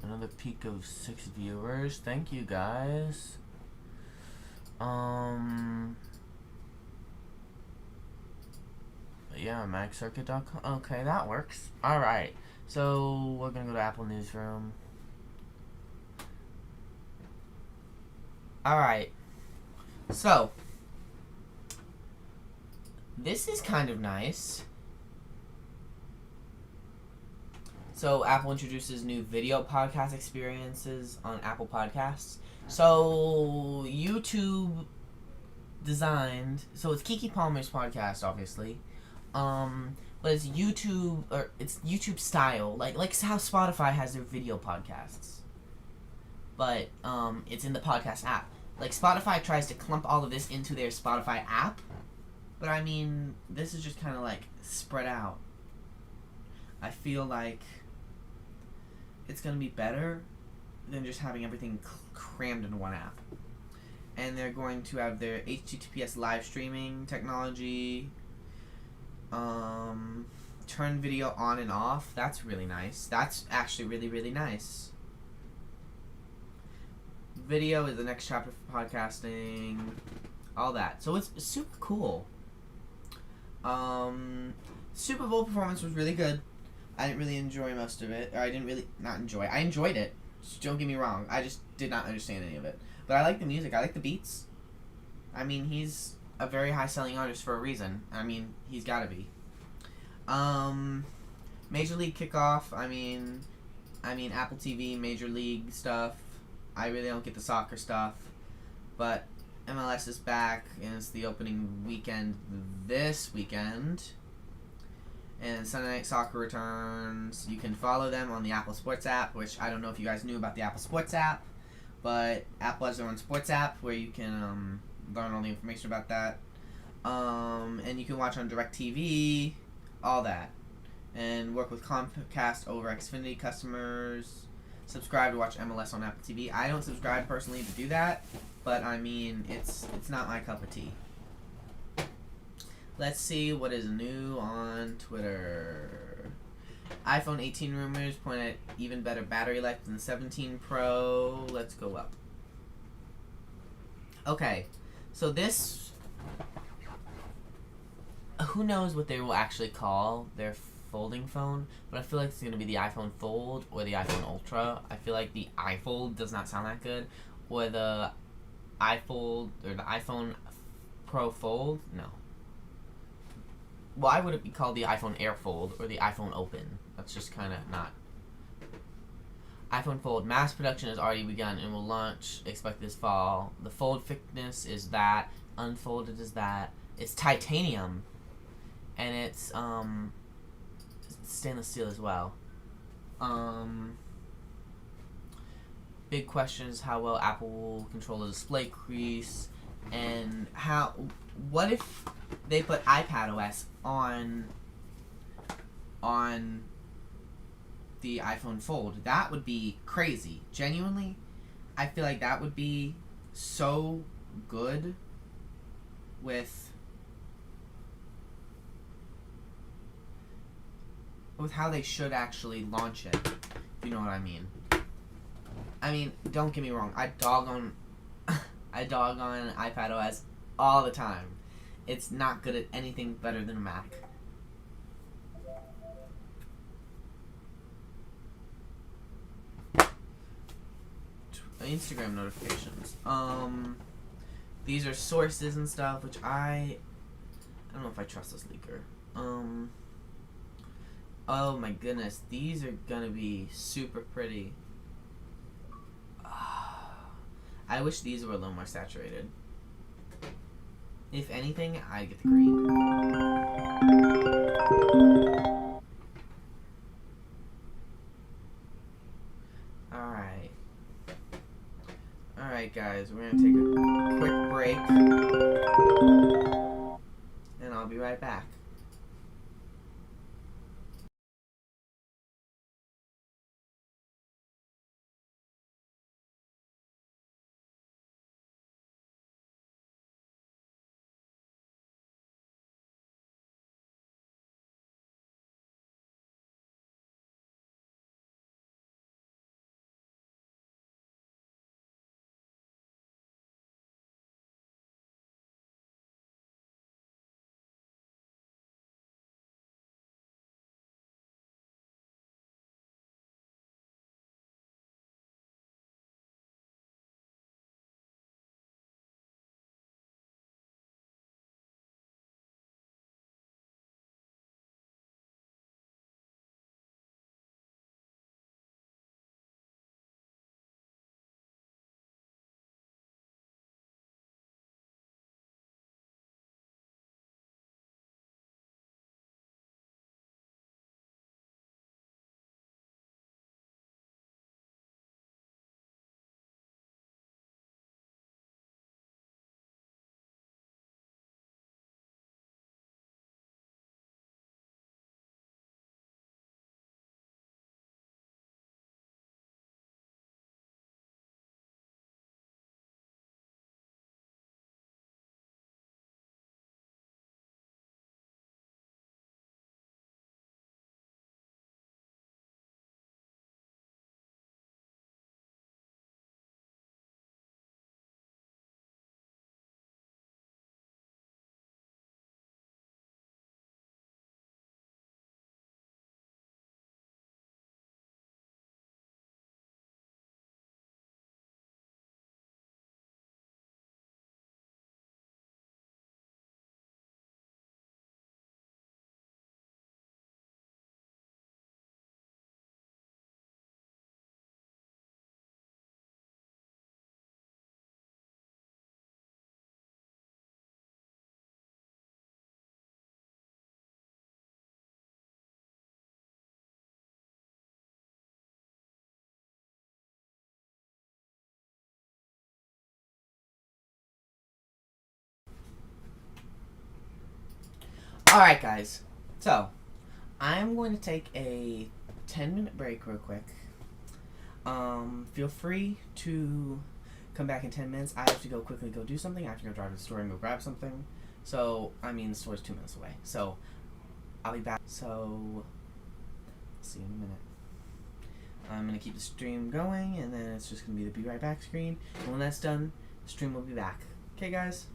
Another peak of 6 viewers. Thank you guys. Yeah, MacCircuit.com. Okay, that works. Alright. So we're gonna go to Apple Newsroom. Alright. So this is kind of nice. So Apple introduces new video podcast experiences on Apple Podcasts. So YouTube designed, so it's Kiki Palmer's podcast, obviously. But it's YouTube style, like how Spotify has their video podcasts. But it's in the podcast app. Like Spotify tries to clump all of this into their Spotify app. But I mean, this is just kind of like spread out. I feel like it's going to be better than just having everything crammed into one app. And they're going to have their HTTPS live streaming technology. Turn video on and off. That's really nice. That's actually really, really nice. Video is the next chapter for podcasting. All that. So it's super cool. Super Bowl performance was really good. I didn't really enjoy most of it. Or I enjoyed it. Don't get me wrong. I just did not understand any of it. But I like the music. I like the beats. I mean, he's a very high-selling artist for a reason. I mean, he's gotta be. Major League kickoff. I mean, Apple TV, Major League stuff. I really don't get the soccer stuff. But MLS is back, and it's the opening weekend this weekend. And Sunday Night Soccer returns. You can follow them on the Apple Sports app, which I don't know if you guys knew about the Apple Sports app, but Apple has their own sports app where you can learn all the information about that. And you can watch on DirecTV, all that. And work with Comcast over Xfinity customers. Subscribe to watch MLS on Apple TV. I don't subscribe personally to do that, but I mean, it's not my cup of tea. Let's see what is new on Twitter. iPhone 18 rumors point at even better battery life than the 17 Pro. Let's go up. Okay, so this... Who knows what they will actually call their folding phone, but I feel like it's going to be the iPhone Fold or the iPhone Ultra. I feel like the iFold does not sound that good. Or the iFold or the iPhone Pro Fold. No. Why would it be called the iPhone Air Fold or the iPhone Open? That's just kind of not. iPhone Fold mass production has already begun and will launch expected this fall. The fold thickness is that. Unfolded is that. It's titanium. And it's stainless steel as well. big question is how well Apple will control the display crease, and what if they put iPadOS on the iPhone Fold? That would be crazy. Genuinely, I feel like that would be so good with how they should actually launch it. If you know what I mean. I mean, don't get me wrong. I dog on iPadOS all the time. It's not good at anything better than a Mac. Instagram notifications. These are sources and stuff, which I don't know if I trust this leaker. Oh my goodness, these are gonna be super pretty. I wish these were a little more saturated. If anything, I get the green. Alright. Alright guys, we're gonna take a quick break. And I'll be right back. Alright guys, so I'm going to take a 10-minute break real quick. Feel free to come back in 10 minutes. I have to go quickly go do something. I have to go drive to the store and go grab something. So, I mean, the store's 2 minutes away. So, I'll be back. So, see you in a minute. I'm going to keep the stream going, and then it's just going to be the be right back screen. And when that's done, the stream will be back. Okay, guys?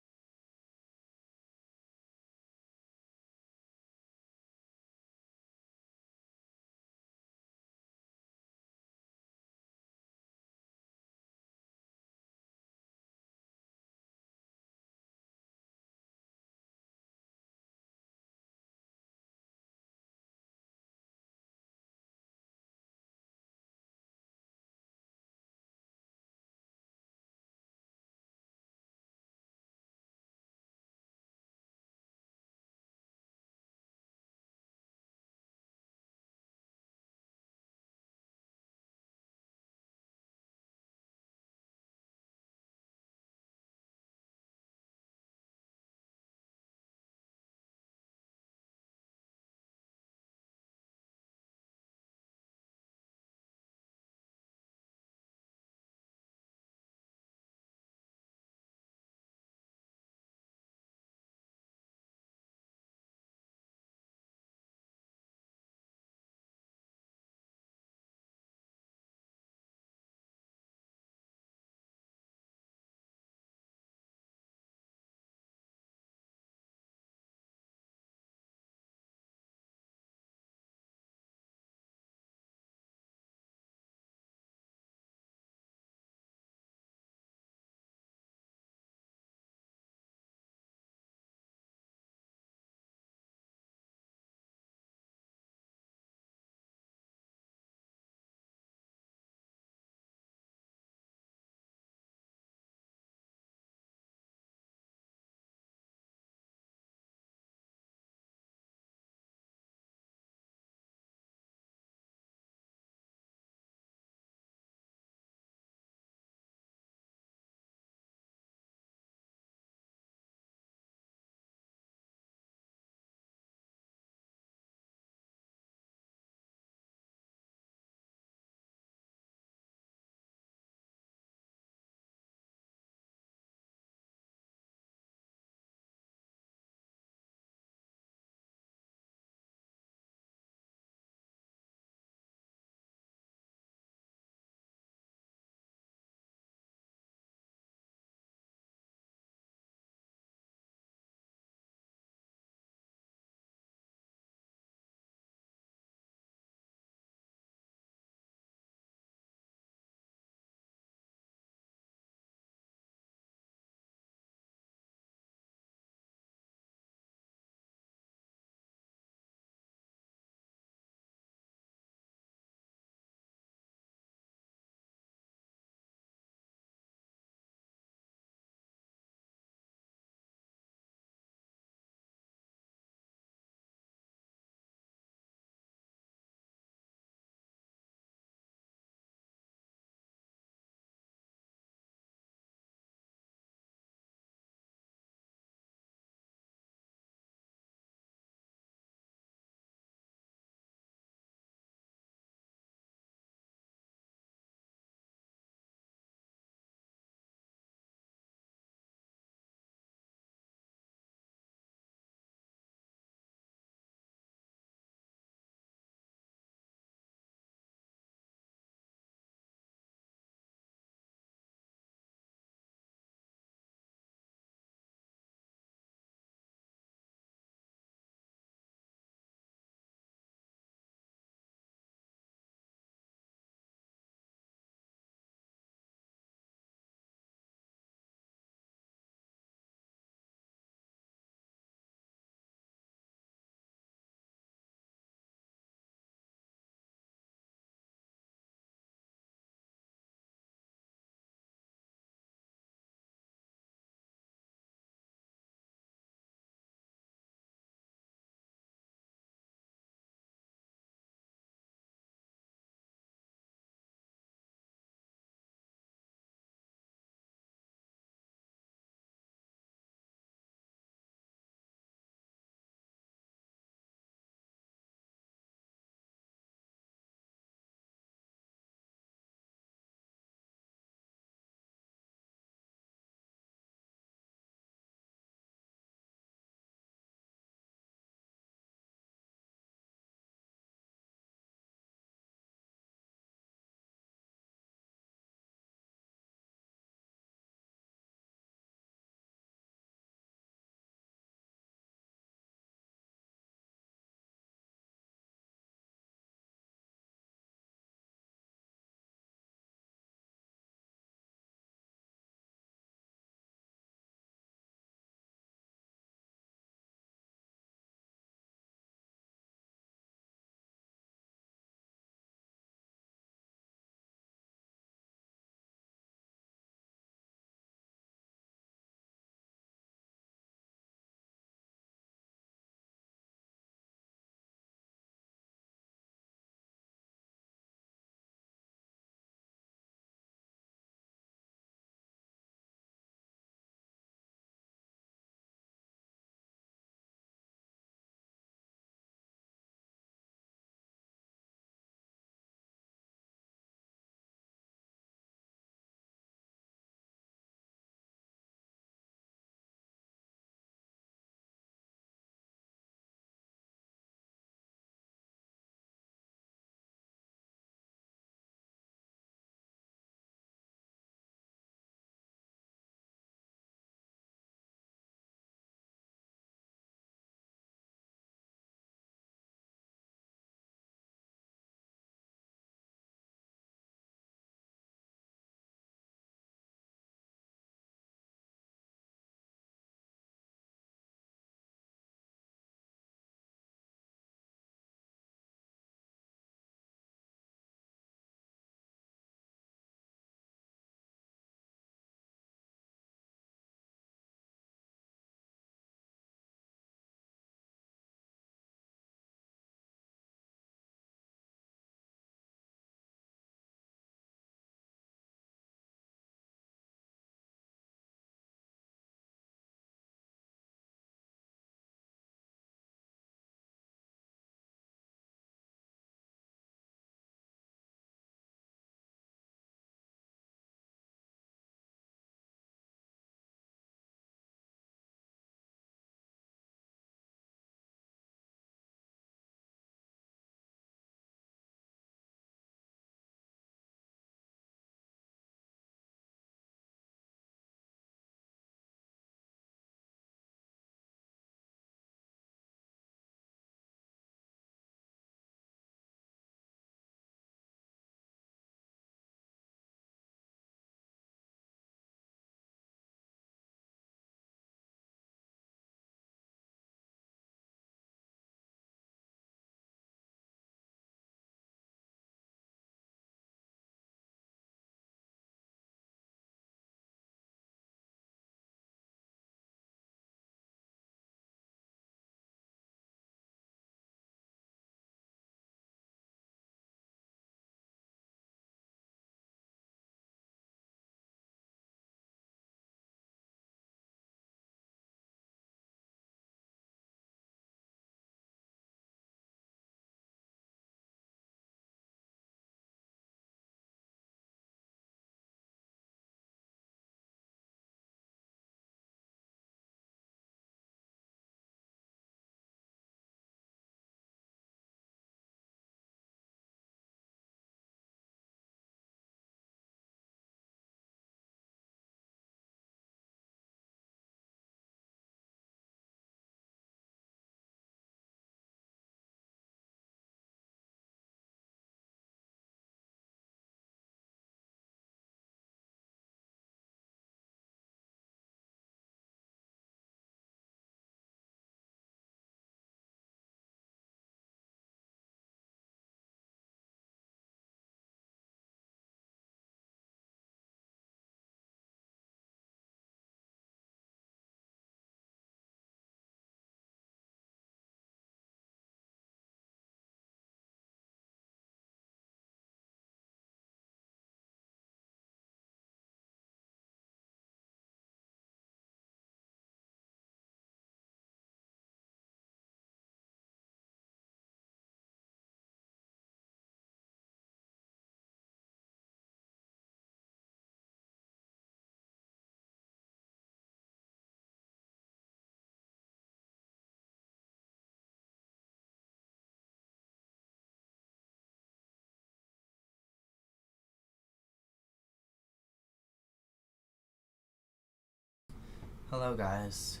Hello guys.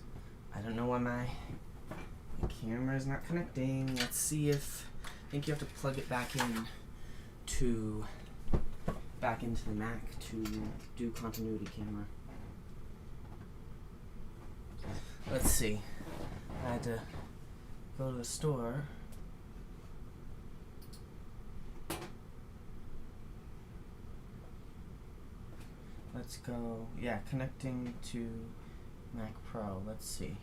I don't know why my camera is not connecting. Let's see if I think you have to plug it back into the Mac to do continuity camera. Let's see. I had to go to the store. Let's go. Yeah, connecting to Mac Pro. Let's see.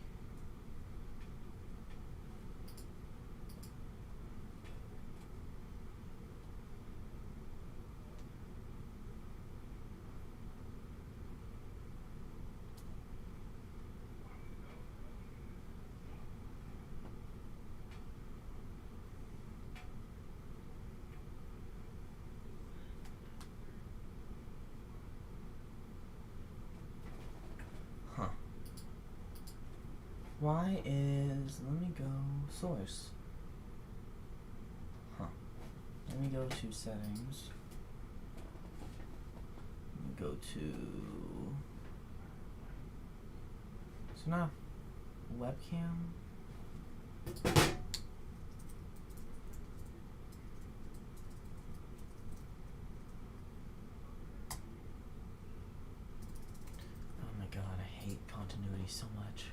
Why is, let me go source. Let me go to settings. Let me go to, so now webcam. Oh my god, I hate continuity so much.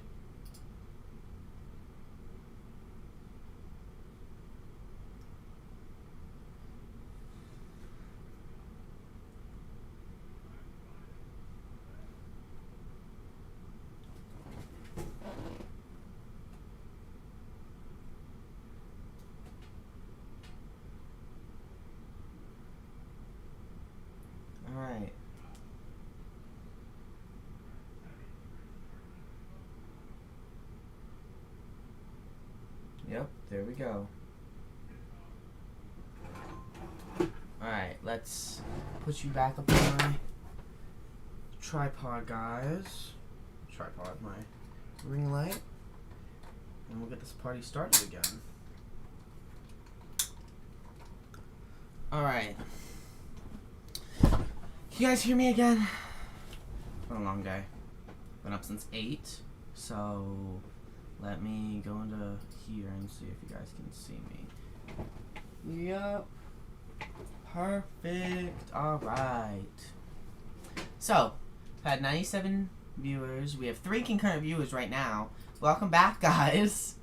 Alright. Yep, there we go. Alright, let's put you back up on my tripod, guys. Tripod, my ring light. And we'll get this party started again. Alright. Can you guys hear me again? It's been a long day. Been up since 8. So let me go into here and see if you guys can see me. Yep. Perfect. Alright. So, had 97 viewers. We have 3 concurrent viewers right now. Welcome back, guys.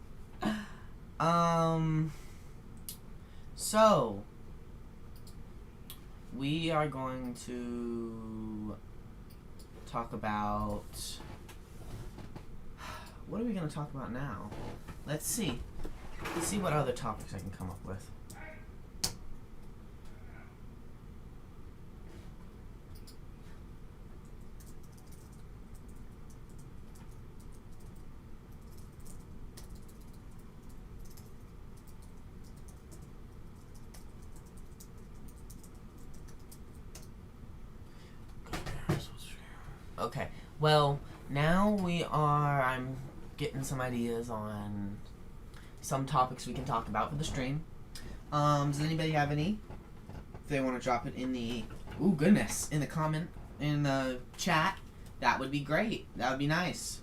So we are going to talk about, what are we going to talk about now? Let's see. Let's see what other topics I can come up with. Okay, well, now I'm getting some ideas on some topics we can talk about for the stream. Does anybody have any? If they want to drop it in the, ooh, goodness, in the comment, in the chat, that would be great. That would be nice.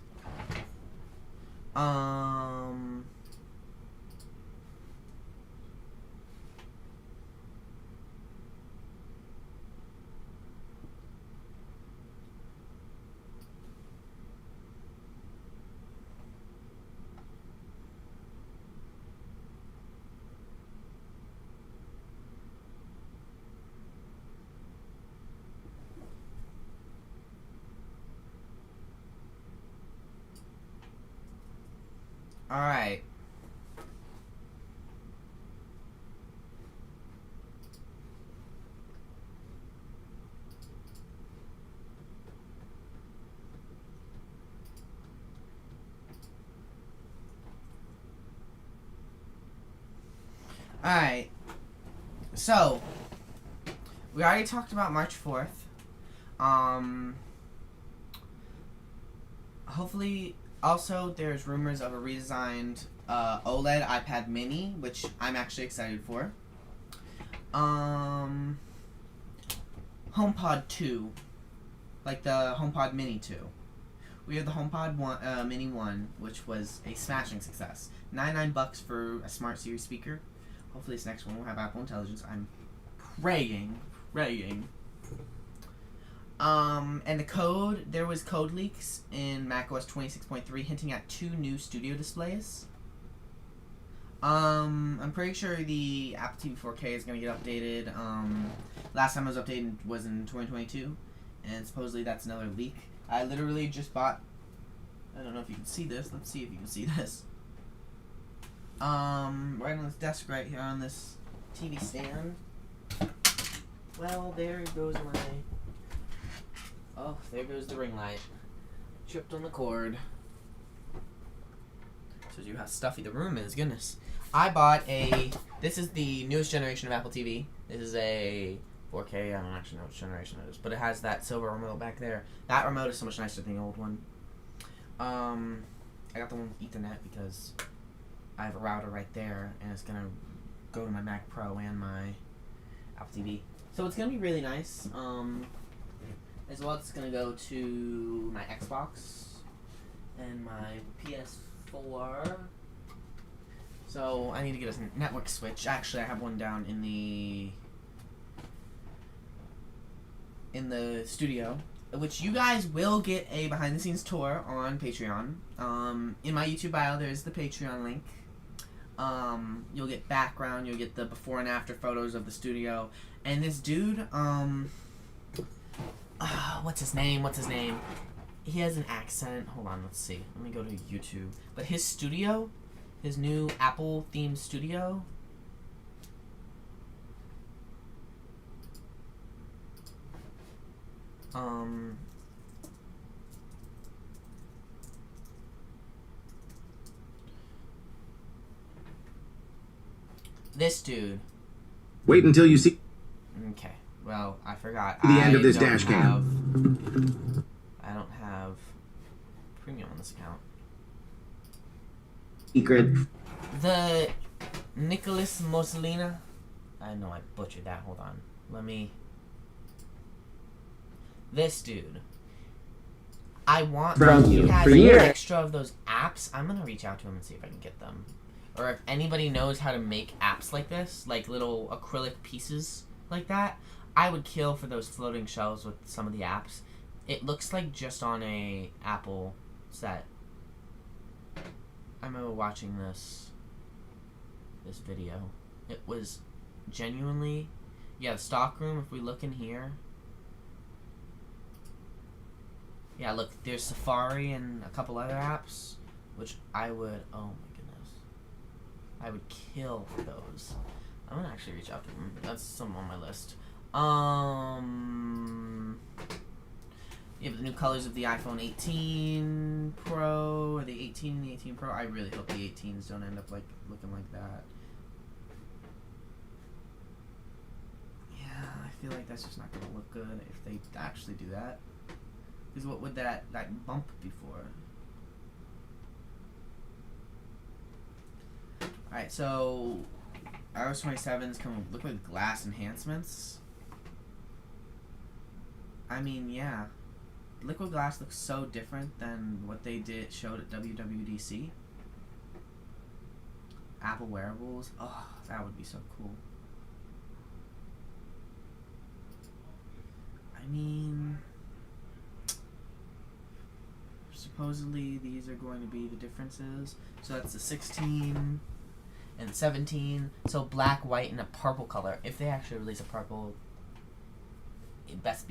Alright. Alright. So, we already talked about March 4th. Hopefully, also, there's rumors of a redesigned OLED iPad mini, which I'm actually excited for. HomePod 2. Like the HomePod Mini 2. We have the HomePod Mini 1, which was a smashing success. $99 for a smart Siri speaker. Hopefully this next one will have Apple Intelligence. I'm praying. And the code, there was code leaks in macOS 26.3 hinting at 2 new studio displays. I'm pretty sure the Apple TV 4K is going to get updated. Last time it was updated was in 2022, and supposedly that's another leak. I literally just bought, I don't know if you can see this, let's see if you can see this. Right on this desk right here on this TV stand. Well, there goes my, oh, there goes the ring light. Tripped on the cord. Shows you how stuffy the room is, goodness. I bought this is the newest generation of Apple TV. This is a 4K, I don't actually know which generation it is, but it has that silver remote back there. That remote is so much nicer than the old one. I got the one with Ethernet because I have a router right there, and it's going to go to my Mac Pro and my Apple TV. So it's going to be really nice. As well, it's going to go to my Xbox and my PS4. So I need to get a network switch. Actually, I have one down in the studio, which you guys will get a behind-the-scenes tour on Patreon. In my YouTube bio, there's the Patreon link. You'll get background, you'll get the before and after photos of the studio. And this dude, what's his name? He has an accent. Hold on, let's see. Let me go to YouTube. But his studio, his new Apple-themed studio, this dude. Wait until you see. Okay. Well, I forgot. The end of this dash cam. I don't have premium on this account. Secret. The Nicholas Mussolina. I know I butchered that. Hold on. This dude. I want he has extra of those apps. I'm gonna reach out to him and see if I can get them. Or if anybody knows how to make apps like this, like little acrylic pieces like that, I would kill for those floating shelves with some of the apps. It looks like just on a Apple set. I remember watching this video. It was genuinely, yeah, the stock room, if we look in here. Yeah, look, there's Safari and a couple other apps, which I would, oh my goodness. I would kill for those. I'm gonna actually reach out to them. That's some on my list. You have the new colors of the iPhone 18 Pro, or the 18 and the 18 Pro. I really hope the 18s don't end up like looking like that. Yeah, I feel like that's just not gonna look good if they actually do that. Because what would that bump be for? Alright, so iOS 27 is coming with liquid glass enhancements. I mean, yeah. Liquid glass looks so different than what they showed at WWDC. Apple wearables. Oh, that would be so cool. I mean, supposedly these are going to be the differences. So that's the 16 and 17. So black, white, and a purple color. If they actually release a purple, best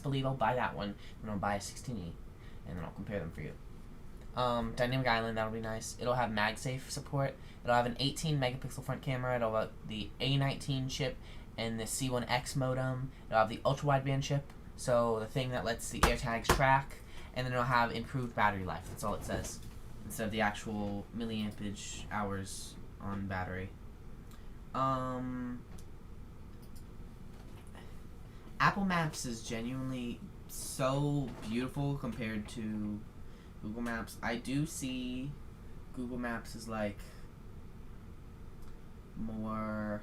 believe I'll buy that one, and I'll buy a 16e, and then I'll compare them for you. Dynamic Island, that'll be nice. It'll have MagSafe support. It'll have an 18 megapixel front camera. It'll have the A19 chip and the C1X modem. It'll have the ultra wideband chip, so the thing that lets the AirTags track, and then it'll have improved battery life. That's all it says, instead of the actual milliampage hours on battery. Apple Maps is genuinely so beautiful compared to Google Maps. I do see Google Maps is like more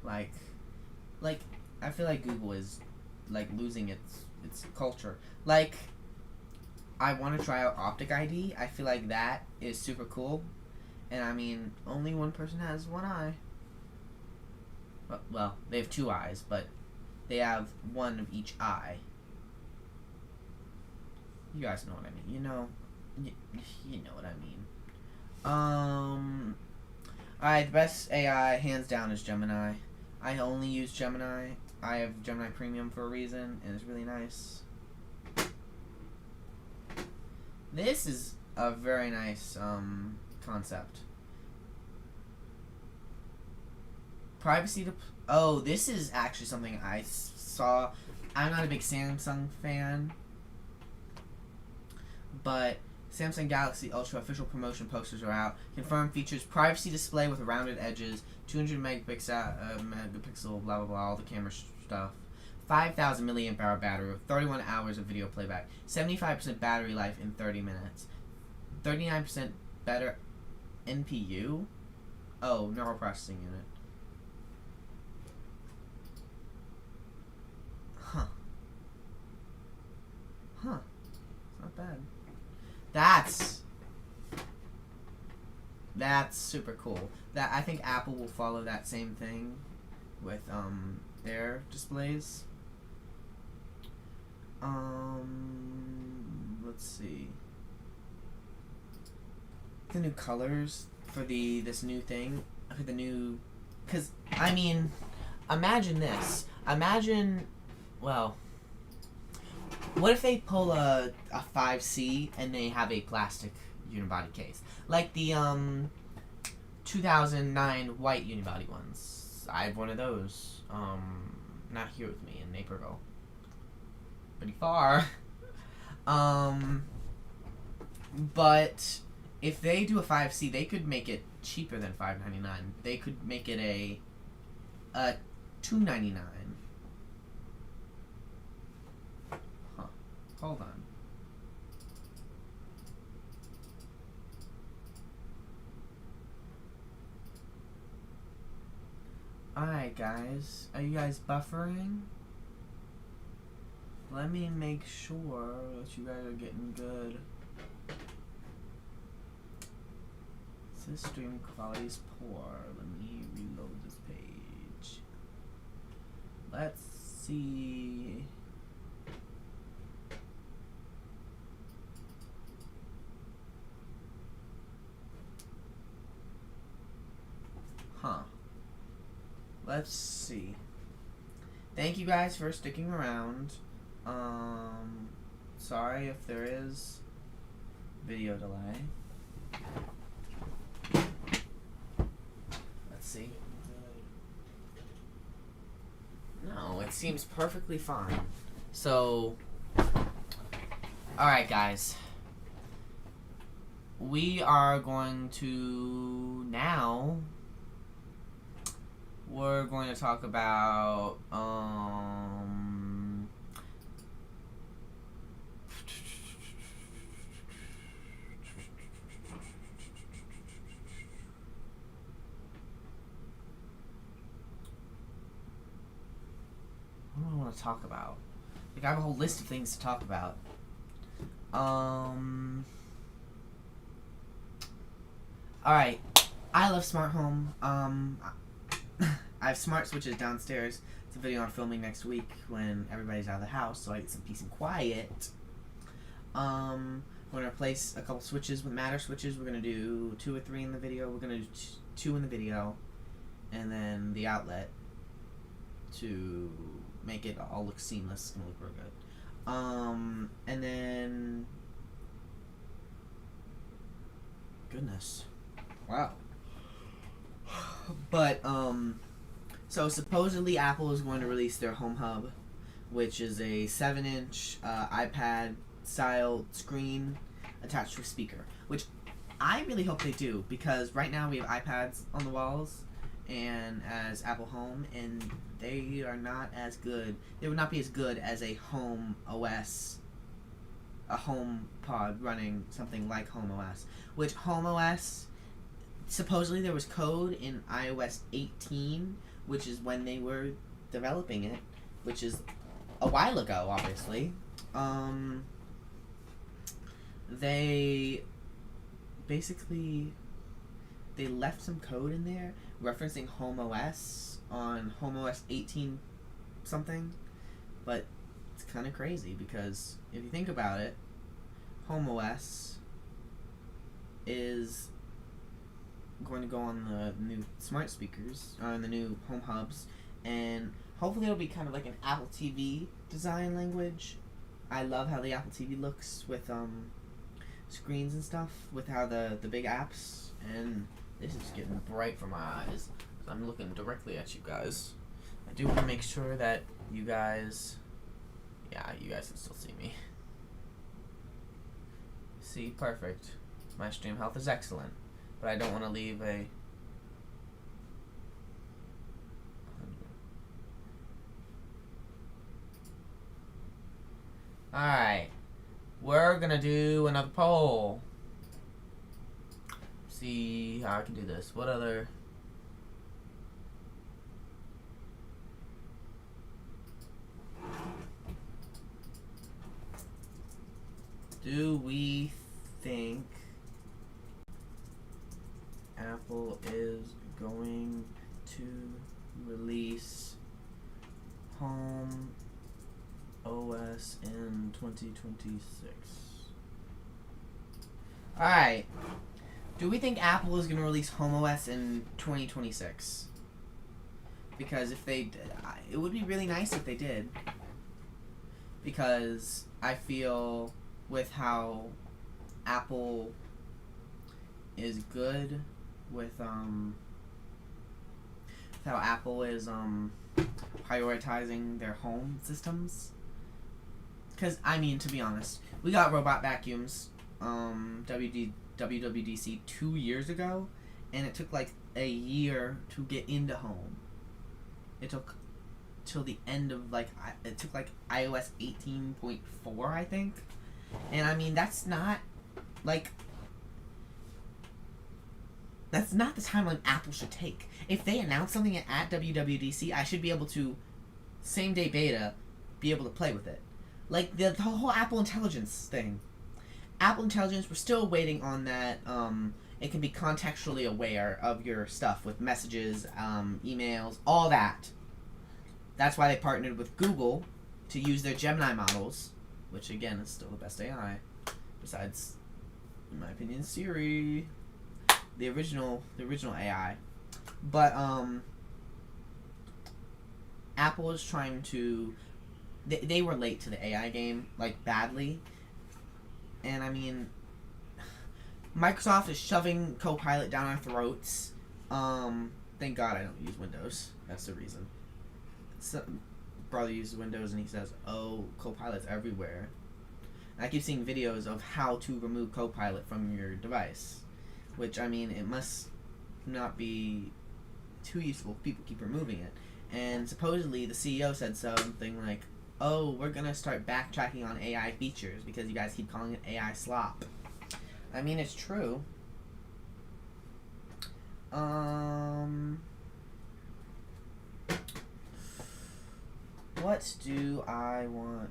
like I feel like Google is like losing its it's culture. Like, I want to try out Optic ID. I feel like that is super cool. And I mean, only one person has one eye. Well, they have two eyes, but they have one of each eye. You guys know what I mean. You know what I mean. Alright, the best AI, hands down, is Gemini. I only use Gemini. I have Gemini Premium for a reason, and it's really nice. This is a very nice concept. Privacy to... Oh, this is actually something I saw. I'm not a big Samsung fan, but Samsung Galaxy Ultra official promotion posters are out. Confirmed features privacy display with rounded edges, 200 megapixel, blah blah blah, all the camera stuff. 5,000 milliamp hour battery with 31 hours of video playback, 75% battery life in 30 minutes, 39% better NPU. Oh, neural processing unit. Huh. It's not bad. That's super cool. That I think Apple will follow that same thing with their displays. Let's see. The new colors for this new thing, for the new, cause I mean, imagine this. Imagine, well, what if they pull a 5C and they have a plastic unibody case, like the 2009 white unibody ones? I have one of those. Not here with me in Naperville. Pretty far. But if they do a 5C, they could make it cheaper than $5.99. They could make it a $2.99. Huh. Hold on. Alright, guys. Are you guys buffering? Let me make sure that you guys are getting good. This stream quality is poor. Let me reload this page. Let's see. Huh. Let's see. Thank you guys for sticking around. Sorry if there is video delay. Let's see. No, it seems perfectly fine. So, alright guys. We are going to now... We're going to talk about, what do I want to talk about? Like, I have a whole list of things to talk about. Alright. I love smart home. I have smart switches downstairs. It's a video I'm filming next week when everybody's out of the house, so I get some peace and quiet. We're going to replace a couple switches with Matter switches. We're going to do 2 or 3 in the video. We're going to do 2 in the video, and then the outlet to make it all look seamless. It's going to look real good. And then... Goodness. Wow. But, so supposedly Apple is going to release their Home Hub, which is a 7-inch iPad-style screen attached to a speaker, which I really hope they do, because right now we have iPads on the walls and as Apple Home, and they are not as good. They would not be as good as a Home OS, a Home Pod running something like Home OS, which Home OS, supposedly there was code in iOS 18, which is when they were developing it, which is a while ago, obviously. They basically they left some code in there referencing Home OS on Home OS 18 something, but it's kind of crazy because if you think about it, Home OS is going to go on the new smart speakers, on the new home hubs, and hopefully it'll be kind of like an Apple TV design language. I love how the Apple TV looks with screens and stuff, with how the big apps, and this is getting bright for my eyes. I'm looking directly at you guys. I do want to make sure that you guys, yeah, you guys can still see me. See, perfect. My stream health is excellent, but I don't want to leave a... Alright, we're gonna do another poll. See how I can do this. What other... Do we think Apple is going to release Home OS in 2026? Alright. Do we think Apple is going to release Home OS in 2026? Because if they did, it would be really nice if they did. Because I feel with how Apple is good with how Apple is prioritizing their home systems. Because, I mean, to be honest, we got robot vacuums WWDC 2 years ago, and it took like a year to get into home. It took till the end of it took like iOS 18.4, I think. And I mean, that's not the timeline Apple should take. If they announce something at WWDC, I should be able to, same day beta, be able to play with it. Like the whole Apple Intelligence thing. Apple Intelligence, we're still waiting on that. It can be contextually aware of your stuff with messages, emails, all that. That's why they partnered with Google to use their Gemini models, which again is still the best AI, besides, in my opinion, Siri, the original AI. But Apple is trying to. They were late to the AI game, like badly, and I mean, Microsoft is shoving Copilot down our throats. Thank God I don't use Windows. That's the reason. Brother uses Windows and he says, "Oh, Copilot's everywhere." And I keep seeing videos of how to remove Copilot from your device, which, I mean, it must not be too useful if people keep removing it. And supposedly the CEO said something like, "Oh, we're gonna start backtracking on AI features because you guys keep calling it AI slop." I mean, it's true. What do I want?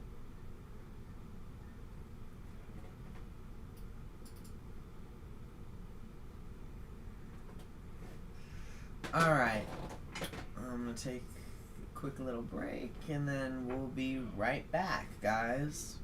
Alright. I'm gonna take a quick little break and then we'll be right back, guys.